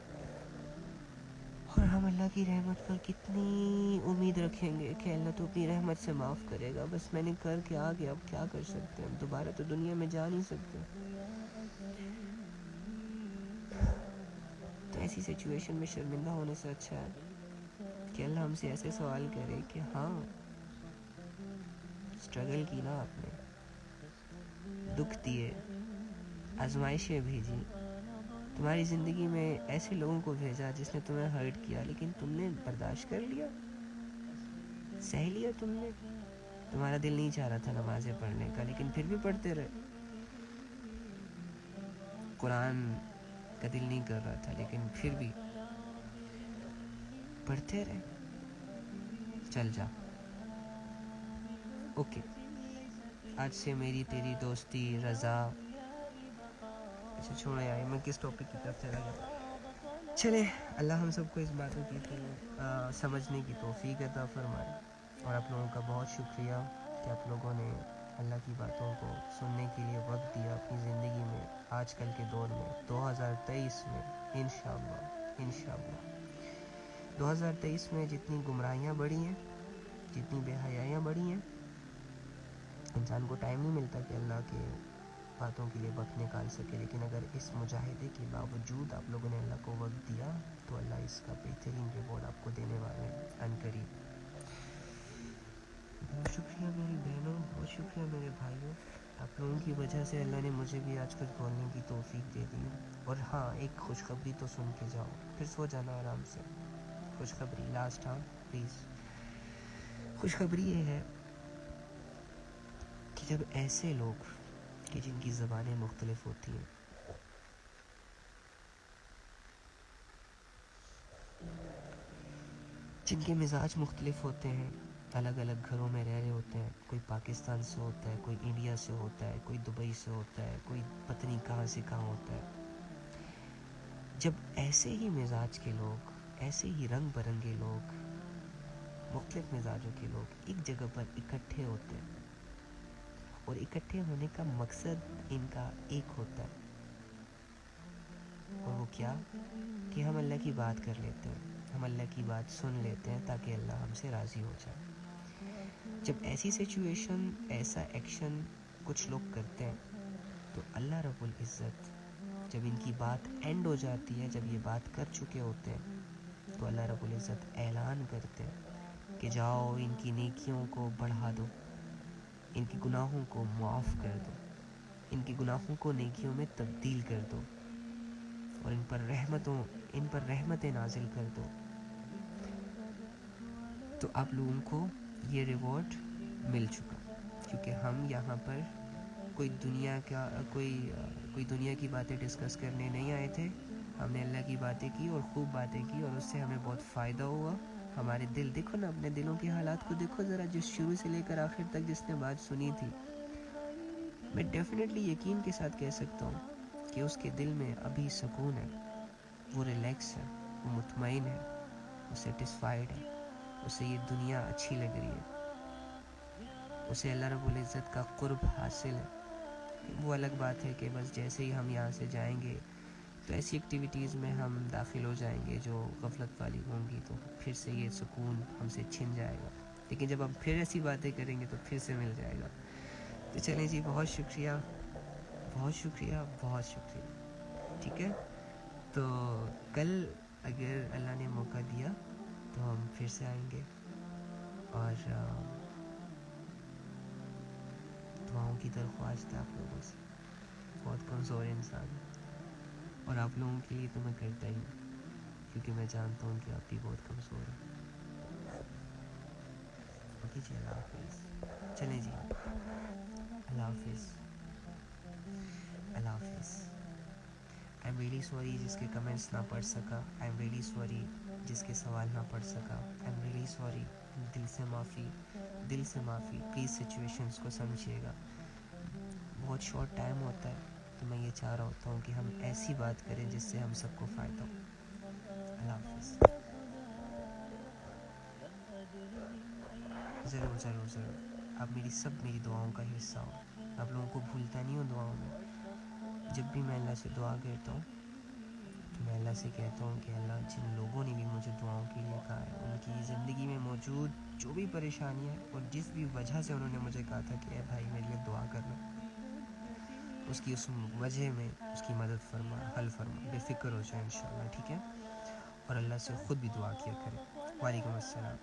اور ہم اللہ کی رحمت پر کتنی امید رکھیں گے کہ اللہ تو اپنی رحمت سے معاف کرے گا. بس میں نے کر کے آ گیا، اب کیا کر سکتے ہیں، دوبارہ تو دنیا میں جا نہیں سکتے. تو ایسی سچویشن میں شرمندہ ہونے سے اچھا ہے کہ اللہ ہم سے ایسے سوال کرے کہ ہاں اسٹرگل کی نا، آپ نے دکھ دیے، آزمائشیں بھیجی، تمہاری زندگی میں ایسے لوگوں کو بھیجا جس نے تمہیں ہرٹ کیا، لیکن تم نے برداشت کر لیا، سہ لیا تم نے. تمہارا دل نہیں چاہ رہا تھا نمازیں پڑھنے کا، لیکن پھر بھی پڑھتے رہے. قرآن کا دل نہیں کر رہا تھا، لیکن پھر بھی پڑھتے رہے. چل جا، اوکے، آج سے میری تیری دوستی رضا. اچھا چھوڑو یار، میں کس ٹاپک کی طرف چلا گیا. چلے اللہ ہم سب کو اس باتوں کی سمجھنے کی توفیق عطا فرمائے. اور آپ لوگوں کا بہت شکریہ کہ آپ لوگوں نے اللہ کی باتوں کو سننے کے لیے وقت دیا اپنی زندگی میں آج کل کے دور میں 2023 میں انشاءاللہ 2023 میں جتنی گمراہیاں بڑھی ہیں، جتنی بے حیائیاں بڑھی ہیں، انسان کو ٹائم نہیں ملتا کہ اللہ کے باتوں کے لیے وقت نکال سکے. لیکن اگر اس مجاہدے کے باوجود آپ لوگوں نے اللہ کو وقت دیا تو اللہ اس کا بہترین ریوارڈ آپ کو دینے والے ہیں عنقریب. بہت شکریہ میری بہنوں، بہت شکریہ میرے بھائیوں، آپ لوگوں کی وجہ سے اللہ نے مجھے بھی آج کچھ بولنے کی توفیق دے دی. اور ہاں، ایک خوشخبری تو سن کے جاؤ، پھر سو جانا آرام سے. خوشخبری لاسٹ، ہاں پلیز. خوشخبری یہ ہے کہ جب ایسے لوگ کہ جن کی زبانیں مختلف ہوتی ہیں، جن کے مزاج مختلف ہوتے ہیں، الگ الگ گھروں میں رہ رہے ہوتے ہیں، کوئی پاکستان سے ہوتا ہے، کوئی انڈیا سے ہوتا ہے، کوئی دبئی سے ہوتا ہے، کوئی پتہ نہیں کہاں سے کہاں ہوتا ہے. جب ایسے ہی مزاج کے لوگ، ایسے ہی رنگ برنگے لوگ، مختلف مزاجوں کے لوگ ایک جگہ پر اکٹھے ہوتے ہیں اور اکٹھے ہونے کا مقصد ان کا ایک ہوتا ہے، اور وہ کیا کہ ہم اللہ کی بات کر لیتے ہیں، ہم اللہ کی بات سن لیتے ہیں تاکہ اللہ ہم سے راضی ہو جائے. جب ایسی سچویشن، ایسا ایکشن کچھ لوگ کرتے ہیں تو اللہ رب العزت جب ان کی بات اینڈ ہو جاتی ہے، جب یہ بات کر چکے ہوتے ہیں تو اللہ رب العزت اعلان کرتے ہیں کہ جاؤ ان کی نیکیوں کو بڑھا دو، ان کے گناہوں کو معاف کر دو، ان کے گناہوں کو نیکیوں میں تبدیل کر دو، اور ان پر رحمتیں نازل کر دو. تو آپ لوگوں کو یہ ریوارڈ مل چکا، کیونکہ ہم یہاں پر کوئی دنیا کی باتیں ڈسکس کرنے نہیں آئے تھے. ہم نے اللہ کی باتیں کی اور خوب باتیں کی، اور اس سے ہمیں بہت فائدہ ہوا. ہمارے دل دیکھو نا، اپنے دلوں کے حالات کو دیکھو ذرا. جس شروع سے لے کر آخر تک جس نے بات سنی تھی، میں ڈیفینیٹلی یقین کے ساتھ کہہ سکتا ہوں کہ اس کے دل میں ابھی سکون ہے، وہ ریلیکس ہے، وہ مطمئن ہے، وہ سیٹسفائیڈ ہے، اسے یہ دنیا اچھی لگ رہی ہے، اسے اللہ رب العزت کا قرب حاصل ہے. وہ الگ بات ہے کہ بس جیسے ہی ہم یہاں سے جائیں گے تو ایسی ایکٹیویٹیز میں ہم داخل ہو جائیں گے جو غفلت والی ہوں گی، تو پھر سے یہ سکون ہم سے چھن جائے گا. لیکن جب ہم پھر ایسی باتیں کریں گے تو پھر سے مل جائے گا. تو چلیں جی، بہت شکریہ، بہت شکریہ، بہت شکریہ. ٹھیک ہے، تو کل اگر اللہ نے موقع دیا تو ہم پھر سے آئیں گے، اور دعاؤں کی درخواست ہے آپ لوگوں سے. بہت کمزور انسان ہے، اور آپ لوگوں کے لیے تو میں کرتا ہی ہوں، کیونکہ میں جانتا ہوں کہ آپ بھی بہت کمزور ہیں. اوکے جی، اللہ حافظ. چلیں جی، اللہ حافظ، اللہ حافظ. آئی ایم ریئلی سوری جس کے کمنٹس نہ پڑھ سکا. آئی ایم ریئلی سوری جس کے سوال نہ پڑھ سکا. I am really sorry. دل سے معافی، دل سے معافی. پلیز سچویشنس کو سمجھیے گا، بہت شارٹ ٹائم ہوتا ہے، تو میں یہ چاہ رہا ہوتا ہوں کہ ہم ایسی بات کریں جس سے ہم سب کو فائدہ ہو. اللہ حافظ. ضرور ضرور ضرور، آپ میری دعاؤں کا حصہ ہو. آپ لوگوں کو بھولتا نہیں ہوں دعاؤں میں. جب بھی میں اللہ سے دعا کرتا ہوں تو میں اللہ سے کہتا ہوں کہ اللہ، جن لوگوں نے بھی مجھے دعاؤں کے لیے کہا ہے، ان کی زندگی میں موجود جو بھی پریشانی ہے اور جس بھی وجہ سے انہوں نے مجھے کہا تھا کہ اے بھائی میرے لیے دعا کرنا، اس کی اس وجہ میں اس کی مدد فرما، حل فرما، بے فکر ہو جائے انشاءاللہ. ٹھیک ہے، اور اللہ سے خود بھی دعا کیا کرے. وعلیکم السلام.